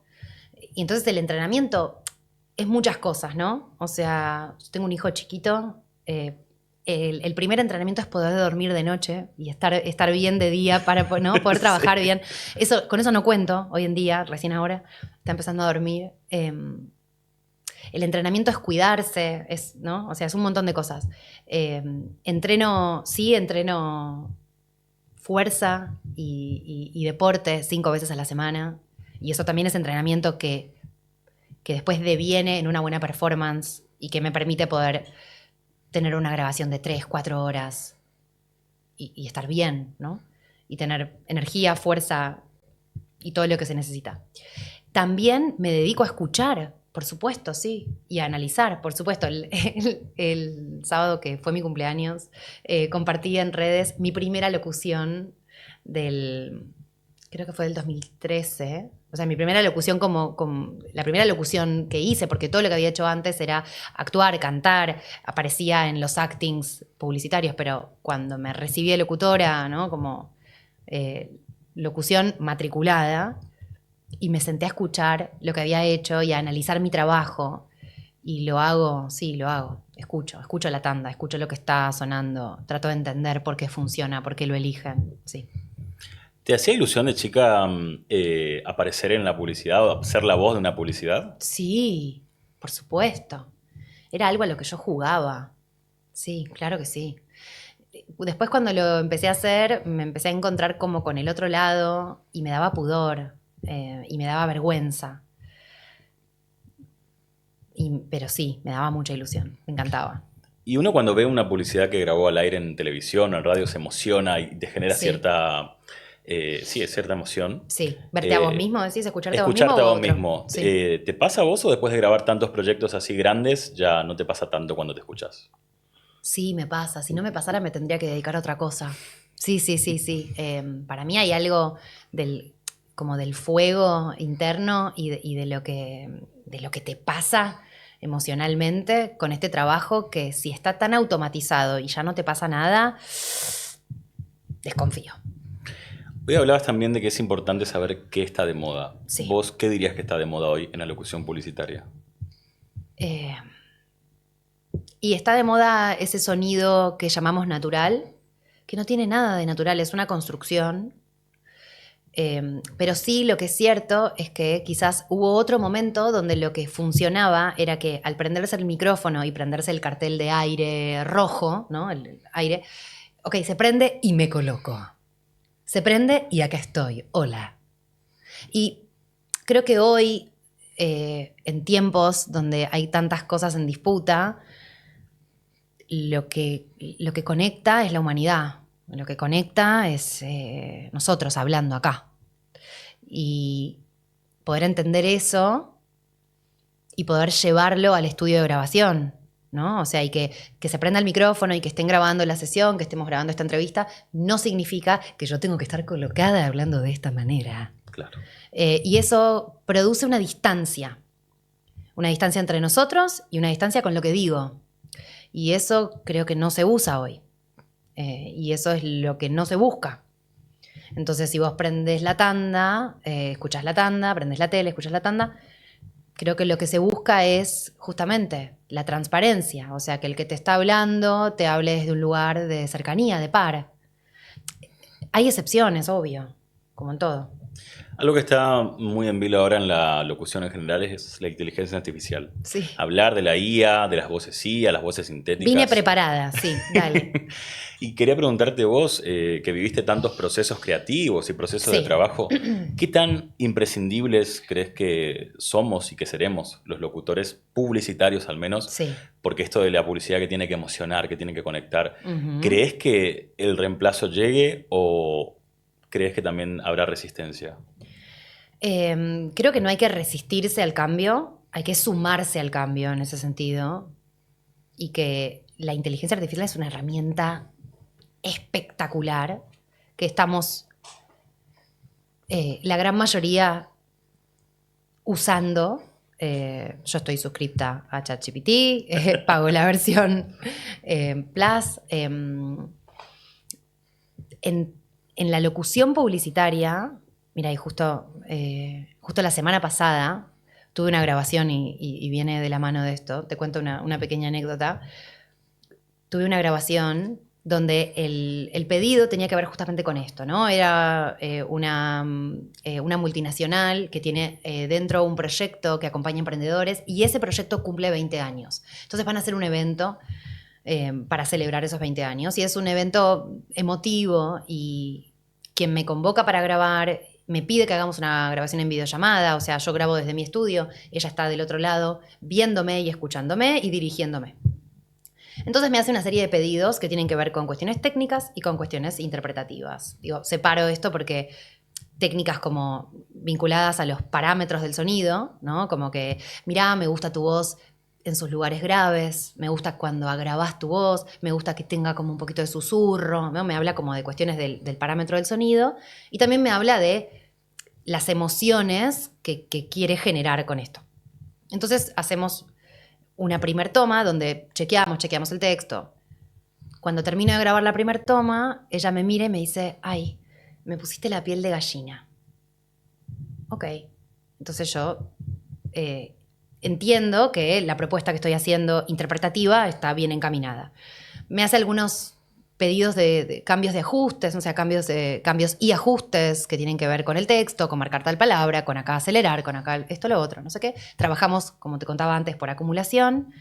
S1: Y entonces el entrenamiento es muchas cosas, ¿no? O sea, yo tengo un hijo chiquito, el primer entrenamiento es poder dormir de noche y estar bien de día para, ¿no? Poder trabajar
S2: Sí.
S1: bien. Con eso no cuento hoy en día, recién ahora, está empezando a dormir. El entrenamiento es cuidarse, ¿no? O sea, es un montón de cosas. Entreno fuerza y deporte 5 veces a la semana. Y eso también es entrenamiento que después deviene en una buena performance y que me permite poder tener una grabación de 3, 4 horas y estar bien, ¿no? Y tener energía, fuerza y todo lo que se necesita. También me dedico a escuchar, por supuesto, sí, y a analizar, por supuesto. El sábado que fue mi cumpleaños, compartí en redes mi primera locución creo que fue del 2013. O sea, mi primera locución la primera locución que hice, porque todo lo que había hecho antes era actuar, cantar, aparecía en los actings publicitarios, pero cuando me recibí de locutora, ¿no? Como locución matriculada, y me senté a escuchar lo que había hecho y a analizar mi trabajo. Y lo hago, sí, lo hago. Escucho la tanda, escucho lo que está sonando, trato de entender por qué funciona, por qué lo eligen, sí.
S2: ¿Te hacía ilusión de chica aparecer en la publicidad o ser la voz de una publicidad?
S1: Sí, por supuesto. Era algo a lo que yo jugaba. Sí, claro que sí. Después cuando lo empecé a hacer, me empecé a encontrar como con el otro lado y me daba pudor y me daba vergüenza. Pero sí, me daba mucha ilusión, me encantaba.
S2: Y uno cuando ve una publicidad que grabó al aire en televisión o en radio se emociona y te genera
S1: Sí.
S2: cierta sí, es cierta emoción.
S1: Sí, verte a vos mismo, decís, escucharte a vos mismo.
S2: Escucharte a
S1: o
S2: vos
S1: otro.
S2: mismo.
S1: Sí.
S2: ¿Te pasa a vos o después de grabar tantos proyectos así grandes ya no te pasa tanto cuando te escuchas?
S1: Sí, me pasa. Si no me pasara, me tendría que dedicar a otra cosa. Sí, sí, sí, sí. Para mí hay algo como del fuego interno y de lo que te pasa emocionalmente con este trabajo que si está tan automatizado y ya no te pasa nada, desconfío.
S2: Hoy hablabas también de que es importante saber qué está de moda.
S1: Sí.
S2: ¿Vos qué dirías que está de moda hoy en la locución publicitaria?
S1: Y está de moda ese sonido que llamamos natural, que no tiene nada de natural, es una construcción. Pero sí, lo que es cierto es que quizás hubo otro momento donde lo que funcionaba era que al prenderse el micrófono y prenderse el cartel de aire rojo, ¿no? El aire, ok, se prende y me coloco. Se prende y acá estoy. Hola. Y creo que hoy, en tiempos donde hay tantas cosas en disputa, lo que conecta es la humanidad. Lo que conecta es nosotros hablando acá. Y poder entender eso y poder llevarlo al estudio de grabación, ¿no? O sea, y que se prenda el micrófono y que estén grabando la sesión, que estemos grabando esta entrevista, no significa que yo tengo que estar colocada hablando de esta manera.
S2: Claro.
S1: Y eso produce una distancia entre nosotros y una distancia con lo que digo. Y eso creo que no se usa hoy. Y eso es lo que no se busca. Entonces, si vos prendés la tanda, escuchás la tanda, prendés la tele, escuchás la tanda, creo que lo que se busca es justamente la transparencia. O sea, que el que te está hablando te hable desde un lugar de cercanía, de par. Hay excepciones, obvio, como en todo.
S2: Algo que está muy en vilo ahora en la locución en general es la inteligencia artificial.
S1: Sí.
S2: Hablar de la IA, de las voces IA, las voces sintéticas.
S1: Vine preparada, sí, dale.
S2: Y quería preguntarte vos, que viviste tantos procesos creativos y procesos de
S1: Sí.
S2: trabajo, ¿qué tan imprescindibles crees que somos y que seremos los locutores publicitarios al menos?
S1: Sí.
S2: Porque esto de la publicidad que tiene que emocionar, que tiene que conectar, ¿crees que el reemplazo llegue o crees que también habrá resistencia?
S1: Creo que no hay que resistirse al cambio, hay que sumarse al cambio en ese sentido. Y que la inteligencia artificial es una herramienta espectacular que estamos la gran mayoría usando. Yo estoy suscripta a ChatGPT, pago la versión Plus. En la locución publicitaria, mira, y justo la semana pasada tuve una grabación y viene de la mano de esto. Te cuento una pequeña anécdota. Tuve una grabación donde el pedido tenía que ver justamente con esto, ¿no? Era una multinacional que tiene dentro un proyecto que acompaña emprendedores y ese proyecto cumple 20 años. Entonces van a hacer un evento para celebrar esos 20 años y es un evento emotivo y quien me convoca para grabar me pide que hagamos una grabación en videollamada, o sea, yo grabo desde mi estudio, ella está del otro lado viéndome y escuchándome y dirigiéndome. Entonces me hace una serie de pedidos que tienen que ver con cuestiones técnicas y con cuestiones interpretativas. Digo, separo esto porque técnicas como vinculadas a los parámetros del sonido, ¿no? Como que, mirá, me gusta tu voz en sus lugares graves, me gusta cuando agravás tu voz, me gusta que tenga como un poquito de susurro, ¿no? Me habla como de cuestiones del parámetro del sonido y también me habla de las emociones que quiere generar con esto. Entonces hacemos una primer toma donde chequeamos el texto. Cuando termino de grabar la primer toma, ella me mira y me dice, ay, me pusiste la piel de gallina. Ok. Entonces yo entiendo que la propuesta que estoy haciendo interpretativa está bien encaminada. Me hace algunos pedidos de cambios de ajustes, o sea, cambios y ajustes que tienen que ver con el texto, con marcar tal palabra, con acá acelerar, con acá esto, lo otro, no sé qué. Trabajamos, como te contaba antes, por acumulación.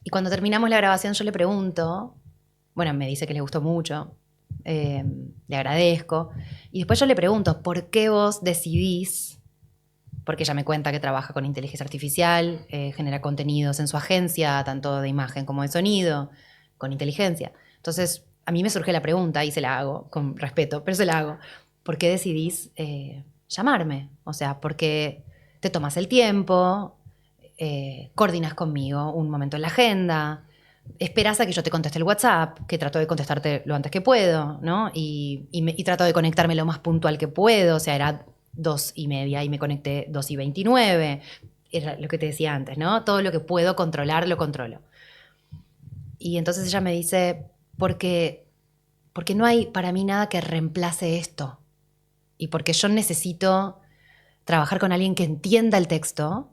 S1: Y cuando terminamos la grabación yo le pregunto, bueno, me dice que le gustó mucho, le agradezco. Y después yo le pregunto, ¿por qué vos decidís? Porque ella me cuenta que trabaja con inteligencia artificial, genera contenidos en su agencia, tanto de imagen como de sonido, con inteligencia. Entonces, a mí me surge la pregunta y se la hago, con respeto, pero se la hago. ¿por qué decidís llamarme? O sea, porque te tomas el tiempo, coordinas conmigo un momento en la agenda, esperas a que yo te conteste el WhatsApp, que trato de contestarte lo antes que puedo, ¿no? Y trato de conectarme lo más puntual que puedo. O sea, era 2:30 y me conecté 2:29. Era lo que te decía antes, ¿no? Todo lo que puedo controlar, lo controlo. Y entonces ella me dice, porque no hay para mí nada que reemplace esto. Y porque yo necesito trabajar con alguien que entienda el texto,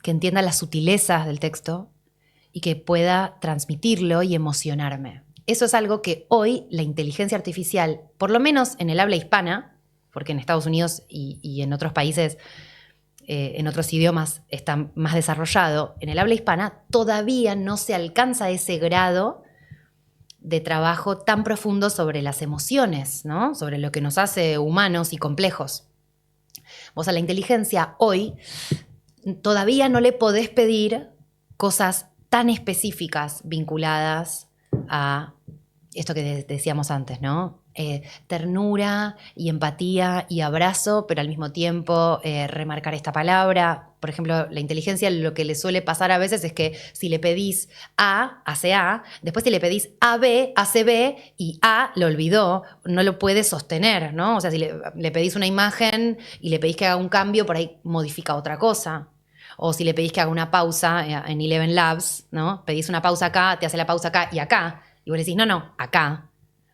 S1: que entienda las sutilezas del texto y que pueda transmitirlo y emocionarme. Eso es algo que hoy la inteligencia artificial, por lo menos en el habla hispana, porque en Estados Unidos y en otros países, en otros idiomas está más desarrollado, en el habla hispana todavía no se alcanza ese grado de trabajo tan profundo sobre las emociones, ¿no? Sobre lo que nos hace humanos y complejos. Vos a la inteligencia hoy todavía no le podés pedir cosas tan específicas vinculadas a esto que decíamos antes, ¿no? Ternura y empatía y abrazo, pero al mismo tiempo remarcar esta palabra. Por ejemplo, la inteligencia lo que le suele pasar a veces es que si le pedís A, hace A, después si le pedís AB, hace B y A lo olvidó, no lo puede sostener, ¿no? O sea, si le pedís una imagen y le pedís que haga un cambio, por ahí modifica otra cosa. O si le pedís que haga una pausa en Eleven Labs, ¿no? Pedís una pausa acá, te hace la pausa acá y acá. Y vos le decís, no, acá.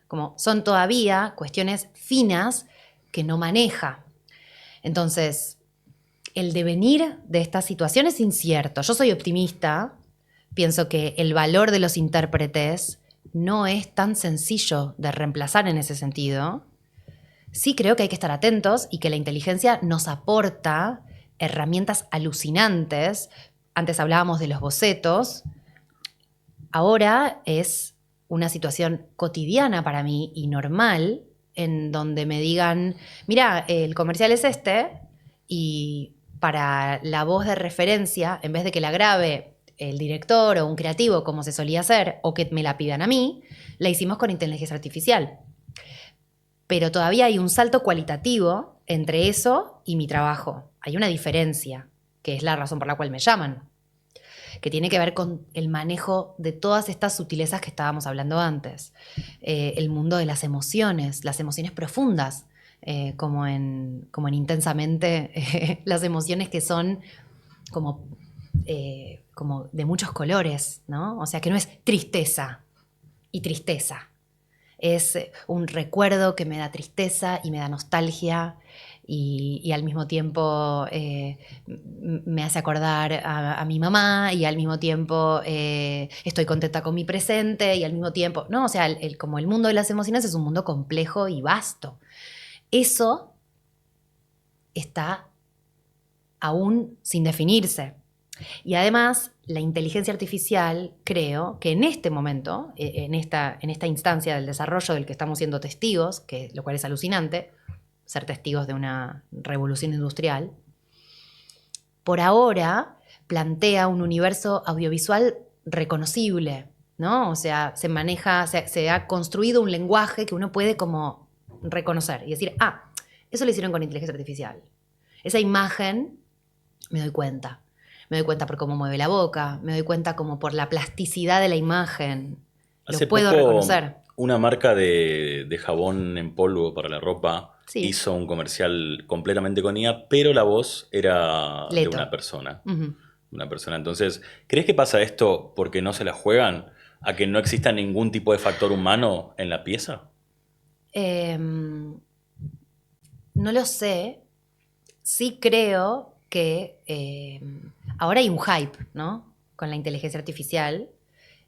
S1: Como son todavía cuestiones finas que no maneja. Entonces, el devenir de esta situación es incierto. Yo soy optimista. Pienso que el valor de los intérpretes no es tan sencillo de reemplazar en ese sentido. Sí creo que hay que estar atentos y que la inteligencia nos aporta herramientas alucinantes. Antes hablábamos de los bocetos. Ahora es una situación cotidiana para mí y normal en donde me digan, mira, el comercial es este y para la voz de referencia, en vez de que la grabe el director o un creativo como se solía hacer o que me la pidan a mí, la hicimos con inteligencia artificial. Pero todavía hay un salto cualitativo entre eso y mi trabajo. Hay una diferencia, que es la razón por la cual me llaman, que tiene que ver con el manejo de todas estas sutilezas que estábamos hablando antes. El mundo de las emociones profundas, como en Intensamente, las emociones que son como de muchos colores, ¿no? O sea, que no es tristeza y tristeza. Es un recuerdo que me da tristeza y me da nostalgia y al mismo tiempo me hace acordar a mi mamá y al mismo tiempo estoy contenta con mi presente y al mismo tiempo, ¿no? O sea, como el mundo de las emociones es un mundo complejo y vasto. Eso está aún sin definirse. Y además, la inteligencia artificial, creo que en este momento, en esta instancia del desarrollo del que estamos siendo testigos, lo cual es alucinante, ser testigos de una revolución industrial, por ahora plantea un universo audiovisual reconocible, ¿no? O sea, se ha construido un lenguaje que uno puede como reconocer y decir, eso lo hicieron con inteligencia artificial. Esa imagen, me doy cuenta. Me doy cuenta por cómo mueve la boca, me doy cuenta como por la plasticidad de la imagen.
S2: Hace
S1: Lo puedo
S2: poco,
S1: reconocer.
S2: una marca de jabón en polvo para la ropa
S1: Sí.
S2: hizo un comercial completamente con IA, pero la voz era de
S1: Leto.
S2: una persona.
S1: Uh-huh.
S2: Una persona. Entonces, ¿crees que pasa esto porque no se la juegan a que no exista ningún tipo de factor humano en la pieza?
S1: No lo sé. Sí creo que ahora hay un hype, ¿no? Con la inteligencia artificial.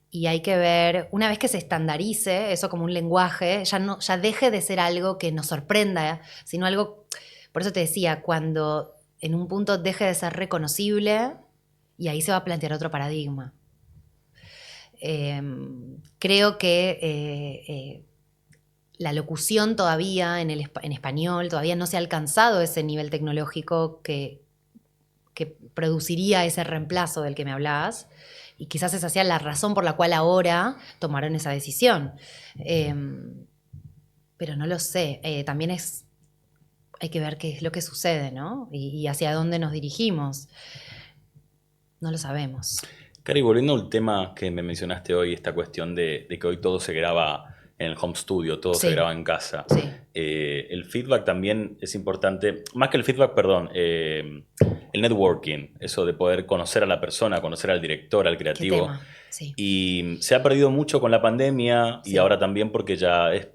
S1: Y hay que ver, una vez que se estandarice eso como un lenguaje, ya deje de ser algo que nos sorprenda, sino algo, por eso te decía, cuando en un punto deje de ser reconocible y ahí se va a plantear otro paradigma. Creo que la locución todavía en español todavía no se ha alcanzado ese nivel tecnológico que produciría ese reemplazo del que me hablabas. Y quizás esa sea la razón por la cual ahora tomaron esa decisión. Pero no lo sé. También es hay que ver qué es lo que sucede, ¿no? Y hacia dónde nos dirigimos. No lo sabemos.
S2: Cari, volviendo al tema que me mencionaste hoy, esta cuestión de que hoy todo se graba en el home studio, todo se
S1: Sí,
S2: graba en casa.
S1: sí,
S2: El feedback también es importante, más que el feedback, perdón, el networking, eso de poder conocer a la persona, conocer al director, al
S1: qué
S2: creativo.
S1: tema, sí,
S2: Y se ha perdido mucho con la pandemia y
S1: sí,
S2: ahora también porque ya es,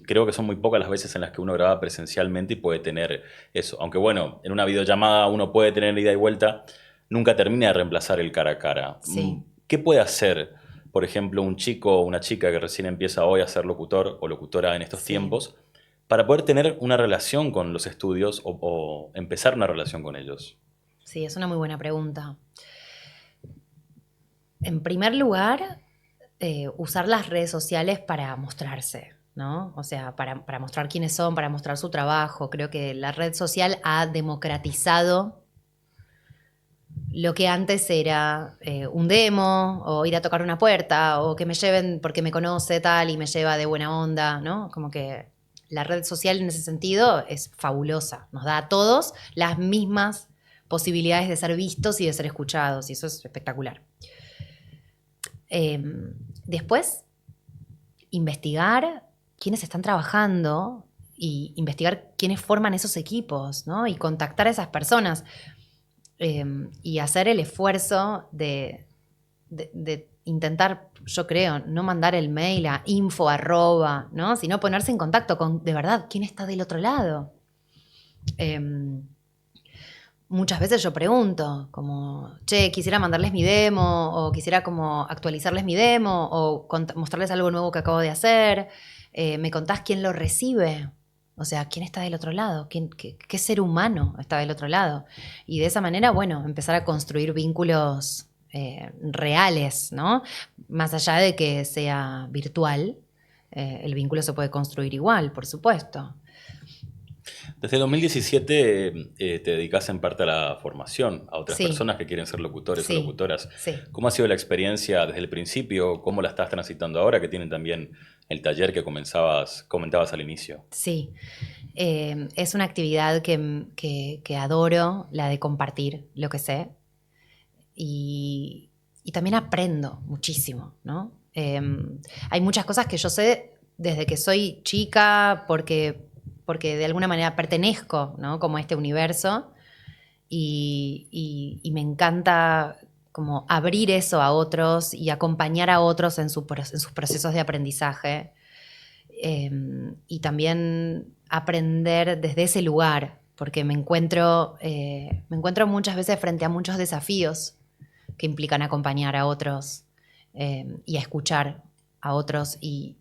S2: creo que son muy pocas las veces en las que uno graba presencialmente y puede tener eso. Aunque bueno, en una videollamada uno puede tener ida y vuelta, nunca termina de reemplazar el cara a cara.
S1: sí.
S2: ¿Qué puede hacer, por ejemplo, un chico o una chica que recién empieza hoy a ser locutor o locutora en estos
S1: Sí,
S2: tiempos para poder tener una relación con los estudios o empezar una relación con ellos?
S1: sí, es una muy buena pregunta. En primer lugar, usar las redes sociales para mostrarse, ¿no? O sea, para mostrar quiénes son, para mostrar su trabajo. Creo que la red social ha democratizado lo que antes era un demo o ir a tocar una puerta o que me lleven porque me conoce tal y me lleva de buena onda, ¿no? Como que la red social en ese sentido es fabulosa. Nos da a todos las mismas posibilidades de ser vistos y de ser escuchados y eso es espectacular. Eh, Después, investigar quiénes están trabajando y investigar quiénes forman esos equipos, ¿no? Y contactar a esas personas y hacer el esfuerzo de intentar, yo creo, no mandar el mail a info arroba, ¿no? Sino ponerse en contacto con, de verdad, quién está del otro lado. Muchas veces yo pregunto, como, che, quisiera mandarles mi demo, o quisiera como actualizarles mi demo, o mostrarles algo nuevo que acabo de hacer. ¿Me contás quién lo recibe? O sea, ¿quién está del otro lado? ¿Qué ser humano está del otro lado? Y de esa manera, bueno, empezar a construir vínculos reales, ¿no? Más allá de que sea virtual, el vínculo se puede construir igual, por supuesto.
S2: Desde 2017 te dedicas en parte a la formación, a otras
S1: Sí,
S2: personas que quieren ser locutores o
S1: sí,
S2: locutoras.
S1: sí.
S2: ¿Cómo ha sido la experiencia desde el principio? ¿Cómo la estás transitando ahora? Que tienen también el taller que comentabas al inicio.
S1: Sí, es una actividad que adoro, la de compartir lo que sé y también aprendo muchísimo, ¿no? Hay muchas cosas que yo sé desde que soy chica porque de alguna manera pertenezco, ¿no? Como a este universo y me encanta como abrir eso a otros y acompañar a otros en sus procesos de aprendizaje y también aprender desde ese lugar, porque me encuentro muchas veces frente a muchos desafíos que implican acompañar a otros y a escuchar a otros y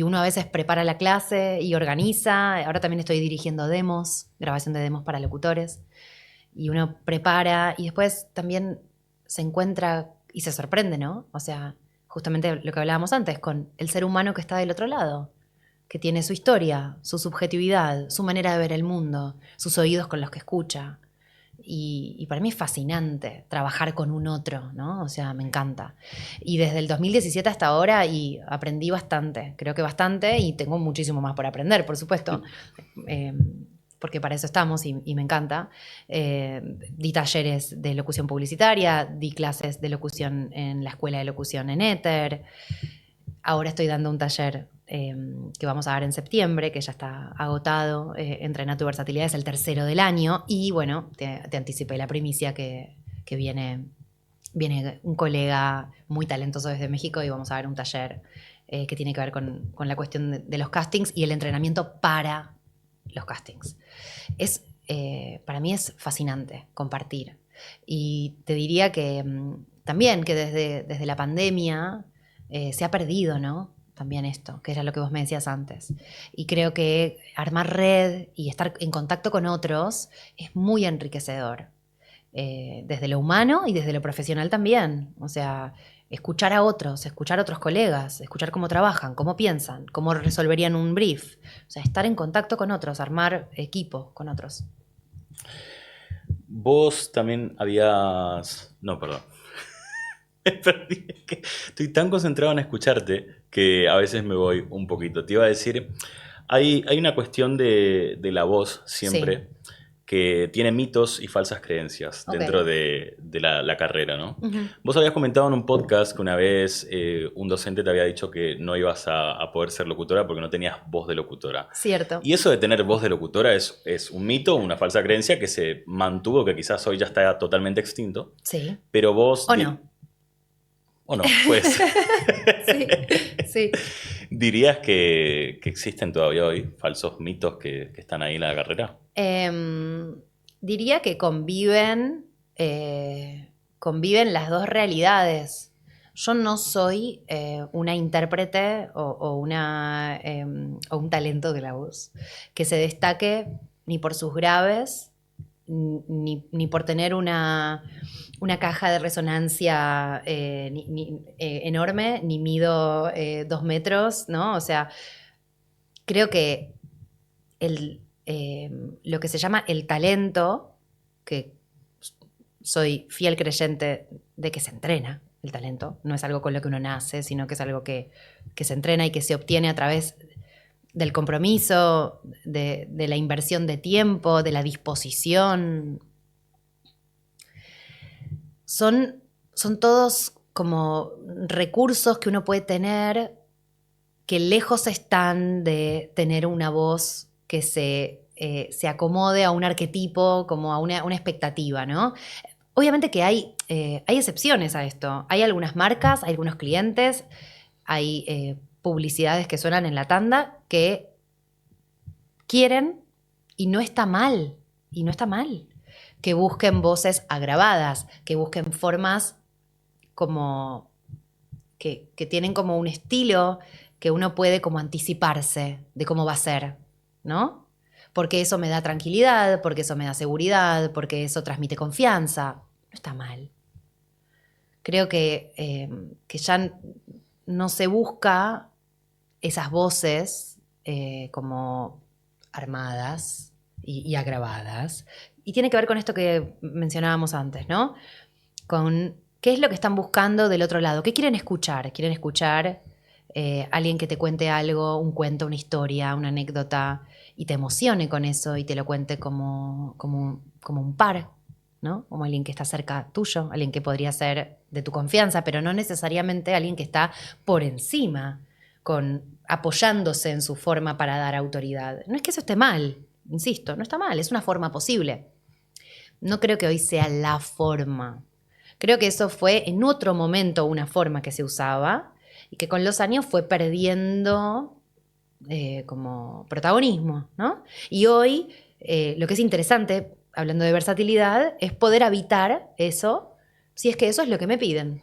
S1: uno a veces prepara la clase y organiza. Ahora también estoy dirigiendo demos, grabación de demos para locutores. Y uno prepara y después también se encuentra y se sorprende, ¿no? O sea, justamente lo que hablábamos antes, con el ser humano que está del otro lado, que tiene su historia, su subjetividad, su manera de ver el mundo, sus oídos con los que escucha. Y para mí es fascinante trabajar con un otro, ¿no? O sea, me encanta. Y desde el 2017 hasta ahora y aprendí bastante, creo que bastante, y tengo muchísimo más por aprender, por supuesto, eh, porque para eso estamos y me encanta. Di talleres de locución publicitaria, di clases de locución en la Escuela de Locución en Éter. Ahora estoy dando un taller que vamos a dar en septiembre, que ya está agotado. Entrena tu versatilidad, es el tercero del año. Y bueno, te anticipé la primicia que viene un colega muy talentoso desde México y vamos a dar un taller que tiene que ver con la cuestión de los castings y el entrenamiento para los castings. Para mí es fascinante compartir. Y te diría que también que desde la pandemia se ha perdido, ¿no? También esto, que era lo que vos me decías antes. Y creo que armar red y estar en contacto con otros es muy enriquecedor. Desde lo humano y desde lo profesional también. O sea, escuchar a otros colegas, escuchar cómo trabajan, cómo piensan, cómo resolverían un brief. O sea, estar en contacto con otros, armar equipo con otros.
S2: Vos también habías... No, perdón. Me perdí. Es que estoy tan concentrado en escucharte que a veces me voy un poquito. Te iba a decir, Hay una cuestión de la voz siempre
S1: Sí.
S2: que tiene mitos y falsas creencias
S1: Ok.
S2: dentro de la carrera, ¿no?
S1: Ujú.
S2: Vos habías comentado en un podcast que una vez un docente te había dicho que no ibas a poder ser locutora porque no tenías voz de locutora.
S1: Cierto.
S2: Y eso de tener voz de locutora es un mito, una falsa creencia que se mantuvo, que quizás hoy ya está totalmente extinto.
S1: Sí.
S2: Pero vos...
S1: ¿O no?
S2: O no, pues...
S1: Sí, sí.
S2: ¿Dirías que existen todavía hoy falsos mitos que están ahí en la carrera?
S1: Diría que conviven las dos realidades. Yo no soy una intérprete o un talento de la voz que se destaque ni por sus graves, ni por tener una caja de resonancia enorme, ni mido 2 metros, ¿no? O sea, creo que lo que se llama el talento, que soy fiel creyente de que se entrena el talento, no es algo con lo que uno nace, sino que es algo que se entrena y que se obtiene a través del compromiso, de la inversión de tiempo, de la disposición. Son todos como recursos que uno puede tener que lejos están de tener una voz que se acomode a un arquetipo, como a una expectativa, ¿no? Obviamente que hay excepciones a esto. Hay algunas marcas, hay algunos clientes, hay publicidades que suenan en la tanda que quieren, y no está mal, que busquen voces agravadas, que busquen formas como que tienen como un estilo que uno puede como anticiparse de cómo va a ser, ¿no? Porque eso me da tranquilidad, porque eso me da seguridad, porque eso transmite confianza. No está mal. Creo que ya no se busca esas voces como armadas y agravadas. Y tiene que ver con esto que mencionábamos antes, ¿no? Con qué es lo que están buscando del otro lado. ¿Qué quieren escuchar? ¿Quieren escuchar alguien que te cuente algo, un cuento, una historia, una anécdota, y te emocione con eso y te lo cuente como un par, ¿no? Como alguien que está cerca tuyo, alguien que podría ser de tu confianza, pero no necesariamente alguien que está por encima, apoyándose en su forma para dar autoridad? No es que eso esté mal, insisto, no está mal, es una forma posible. No creo que hoy sea la forma. Creo que eso fue en otro momento una forma que se usaba y que con los años fue perdiendo como protagonismo, ¿no? Y hoy lo que es interesante, hablando de versatilidad, es poder habitar eso, si es que eso es lo que me piden,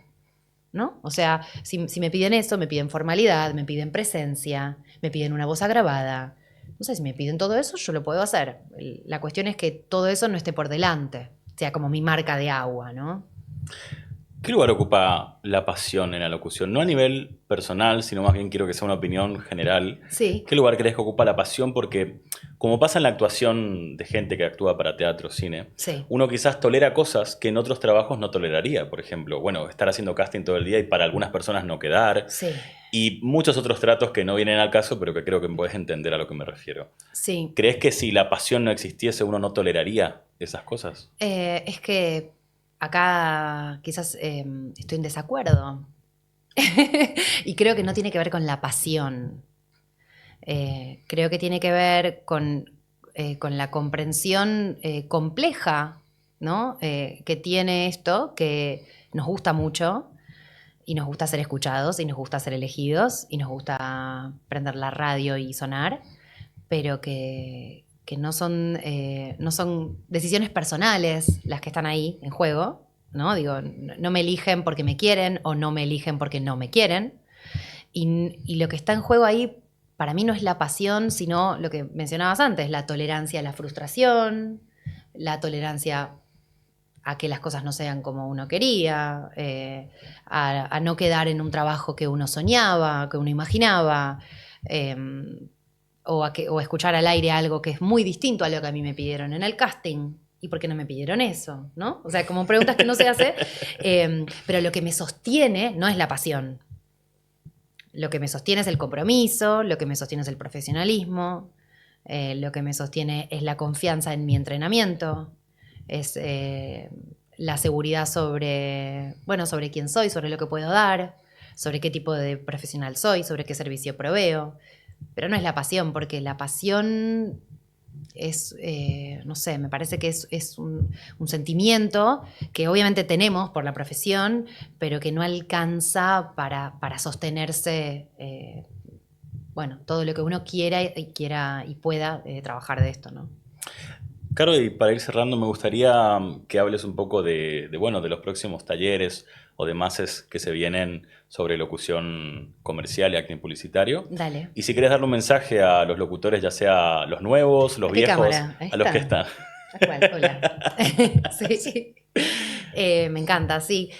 S1: ¿no? O sea, si me piden eso, me piden formalidad, me piden presencia, me piden una voz agravada. No sé, si me piden todo eso, yo lo puedo hacer. La cuestión es que todo eso no esté por delante, sea como mi marca de agua, ¿no?
S2: ¿Qué lugar ocupa la pasión en la locución? No a nivel personal, sino más bien quiero que sea una opinión general.
S1: Sí,
S2: ¿Qué lugar crees que ocupa la pasión? Porque como pasa en la actuación de gente que actúa para teatro o cine,
S1: sí,
S2: uno quizás tolera cosas que en otros trabajos no toleraría. Por ejemplo, bueno, estar haciendo casting todo el día y para algunas personas no quedar.
S1: sí,
S2: Y muchos otros tratos que no vienen al caso, pero que creo que puedes entender a lo que me refiero.
S1: sí.
S2: ¿Crees que si la pasión no existiese, uno no toleraría esas cosas?
S1: Es que acá quizás estoy en desacuerdo. Y creo que no tiene que ver con la pasión. Creo que tiene que ver con la comprensión compleja, ¿no? Que tiene esto, que nos gusta mucho y nos gusta ser escuchados y nos gusta ser elegidos y nos gusta prender la radio y sonar, pero que no son decisiones personales las que están ahí en juego, ¿no? Digo, no me eligen porque me quieren o no me eligen porque no me quieren. Y lo que está en juego ahí, para mí, no es la pasión, sino lo que mencionabas antes, la tolerancia a la frustración, la tolerancia a que las cosas no sean como uno quería, a no quedar en un trabajo que uno soñaba, que uno imaginaba, eh, o escuchar al aire algo que es muy distinto a lo que a mí me pidieron en el casting. ¿Y por qué no me pidieron eso? ¿No? O sea, como preguntas que no se hace, pero lo que me sostiene no es la pasión. lo que me sostiene es el compromiso, lo que me sostiene es el profesionalismo, lo que me sostiene es la confianza en mi entrenamiento, es la seguridad sobre quién soy, sobre lo que puedo dar, sobre qué tipo de profesional soy, sobre qué servicio proveo. Pero no es la pasión, porque la pasión es, no sé, me parece que es un sentimiento que obviamente tenemos por la profesión, pero que no alcanza para sostenerse, todo lo que uno quiera y pueda trabajar de esto, ¿no?
S2: Caro, y para ir cerrando, me gustaría que hables un poco de los próximos talleres o de másters que se vienen sobre locución comercial y acting publicitario.
S1: Dale.
S2: Y si querés darle un mensaje a los locutores, ya sea los nuevos, los
S1: ¿A qué
S2: viejos,
S1: cámara? Ahí
S2: a los que
S1: está.
S2: están.
S1: ¿A cuál? Hola. Sí. Me encanta, sí.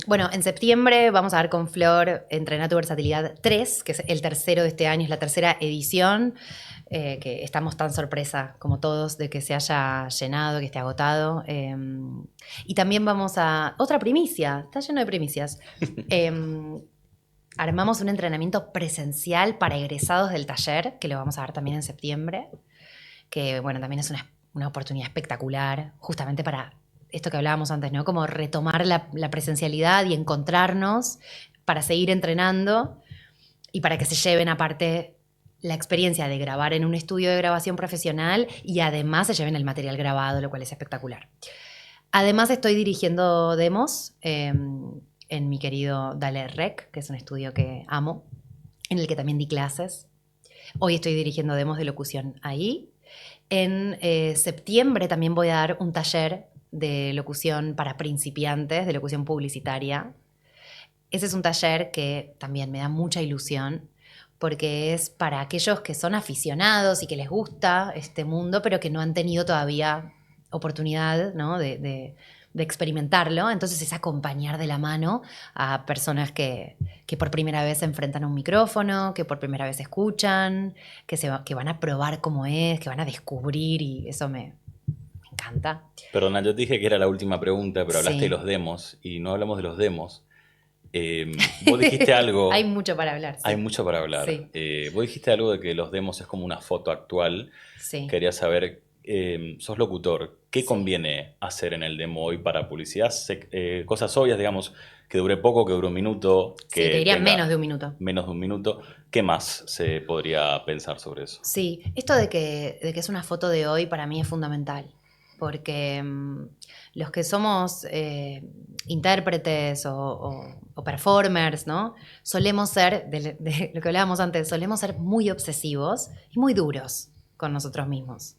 S1: Bueno, en septiembre vamos a ver con Flor Entrenar tu Versatilidad 3, que es el tercero de este año, es la tercera edición, que estamos tan sorpresa como todos de que se haya llenado, que esté agotado. Y también vamos a... Otra primicia, está lleno de primicias. Armamos un entrenamiento presencial para egresados del taller, que lo vamos a ver también en septiembre, que bueno, también es una oportunidad espectacular, justamente para esto que hablábamos antes, ¿no? Como retomar la presencialidad y encontrarnos para seguir entrenando y para que se lleven aparte la experiencia de grabar en un estudio de grabación profesional y además se lleven el material grabado, lo cual es espectacular. Además estoy dirigiendo demos en mi querido Dale Rec, que es un estudio que amo, en el que también di clases. Hoy estoy dirigiendo demos de locución ahí. En septiembre también voy a dar un taller de locución para principiantes, de locución publicitaria. Ese es un taller que también me da mucha ilusión porque es para aquellos que son aficionados y que les gusta este mundo, pero que no han tenido todavía oportunidad, ¿no? de experimentarlo. Entonces es acompañar de la mano a personas que por primera vez se enfrentan a un micrófono, que por primera vez escuchan, que van a probar cómo es, que van a descubrir, y eso me encanta.
S2: Perdona, yo te dije que era la última pregunta, pero hablaste de
S1: Sí.
S2: los demos y no hablamos de los demos. Vos dijiste
S1: Hay
S2: algo,
S1: mucho para hablar,
S2: hay
S1: sí.
S2: mucho para hablar.
S1: Sí,
S2: Vos dijiste algo de que los demos es como una foto actual.
S1: sí,
S2: Quería saber, sos locutor, ¿qué
S1: sí.
S2: conviene hacer en el demo hoy para publicidad? Cosas obvias, digamos, que dure poco, que dure un minuto,
S1: Sí, te
S2: que
S1: diría menos
S2: tenga
S1: de un minuto.
S2: menos de un minuto. ¿Qué más se podría pensar sobre eso?
S1: Sí, esto de que es una foto de hoy para mí es fundamental, porque los que somos intérpretes o performers, ¿no? Solemos ser, de lo que hablábamos antes, solemos ser muy obsesivos y muy duros con nosotros mismos.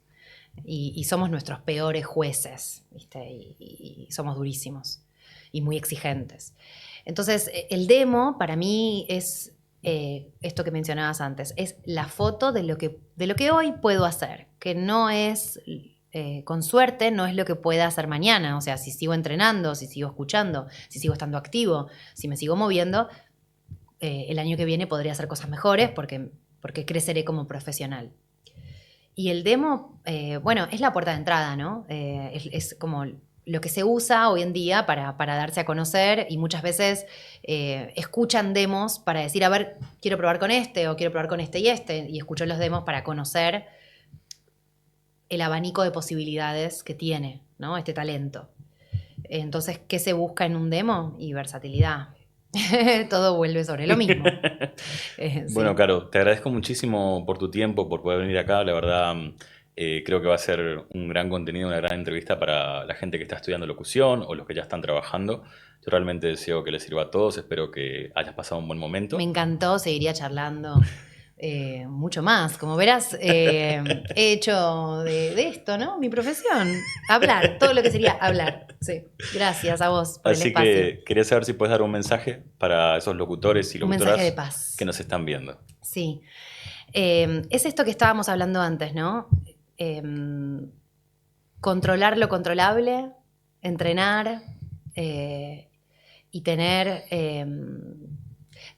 S1: Y somos nuestros peores jueces, ¿viste? Y somos durísimos y muy exigentes. Entonces, el demo para mí es esto que mencionabas antes, es la foto de lo que hoy puedo hacer, que no es, con suerte, no es lo que pueda hacer mañana. O sea, si sigo entrenando, si sigo escuchando, si sigo estando activo, si me sigo moviendo, el año que viene podría hacer cosas mejores porque creceré como profesional. Y el demo, es la puerta de entrada, ¿no? Es como lo que se usa hoy en día para darse a conocer, y muchas veces escuchan demos para decir, a ver, quiero probar con este o quiero probar con este, y escucho los demos para conocer el abanico de posibilidades que tiene, ¿no? Este talento. Entonces, ¿qué se busca en un demo? Y versatilidad. Todo vuelve sobre lo mismo.
S2: Bueno,
S1: Sí.
S2: Caro, te agradezco muchísimo por tu tiempo, por poder venir acá. La verdad, creo que va a ser un gran contenido, una gran entrevista para la gente que está estudiando locución o los que ya están trabajando. Yo realmente deseo que les sirva a todos. Espero que hayas pasado un buen
S1: Me
S2: momento.
S1: encantó, seguiría charlando mucho más. Como verás, he hecho de esto, ¿no? Mi profesión. Hablar, todo lo que sería hablar. Sí. Gracias a vos por el
S2: Así
S1: espacio.
S2: que quería saber si puedes dar un mensaje para esos locutores y
S1: Un mensaje de
S2: locutoras que
S1: paz.
S2: nos están viendo.
S1: Sí. Es esto que estábamos hablando antes, ¿no? Controlar lo controlable, entrenar y tener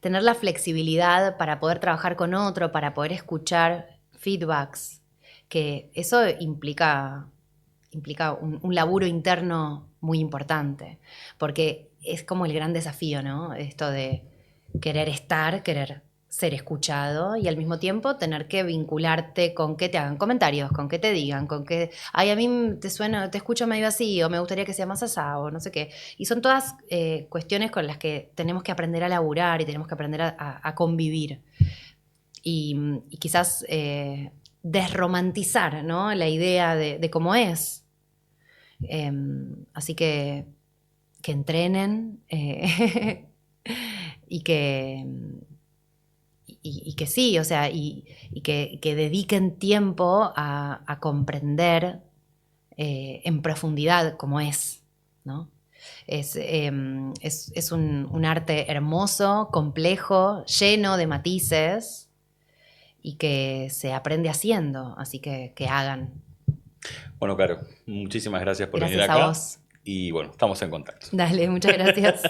S1: la flexibilidad para poder trabajar con otro, para poder escuchar feedbacks, que eso implica un laburo interno muy importante, porque es como el gran desafío, ¿no? Esto de querer estar, querer ser escuchado y al mismo tiempo tener que vincularte con que te hagan comentarios, con que te digan, con que, ay, a mí te suena, te escucho medio así, o me gustaría que sea más asado, o no sé qué. Y son todas cuestiones con las que tenemos que aprender a laburar y tenemos que aprender a convivir. Y quizás desromantizar, ¿no?, la idea de cómo es. Así que entrenen y que sí, o sea, y que dediquen tiempo a comprender en profundidad cómo es, ¿no? Es un arte hermoso, complejo, lleno de matices y que se aprende haciendo, así que hagan.
S2: Bueno, Caro, muchísimas gracias por venir
S1: Gracias a
S2: acá
S1: vos.
S2: y bueno, estamos en contacto.
S1: Dale, muchas gracias.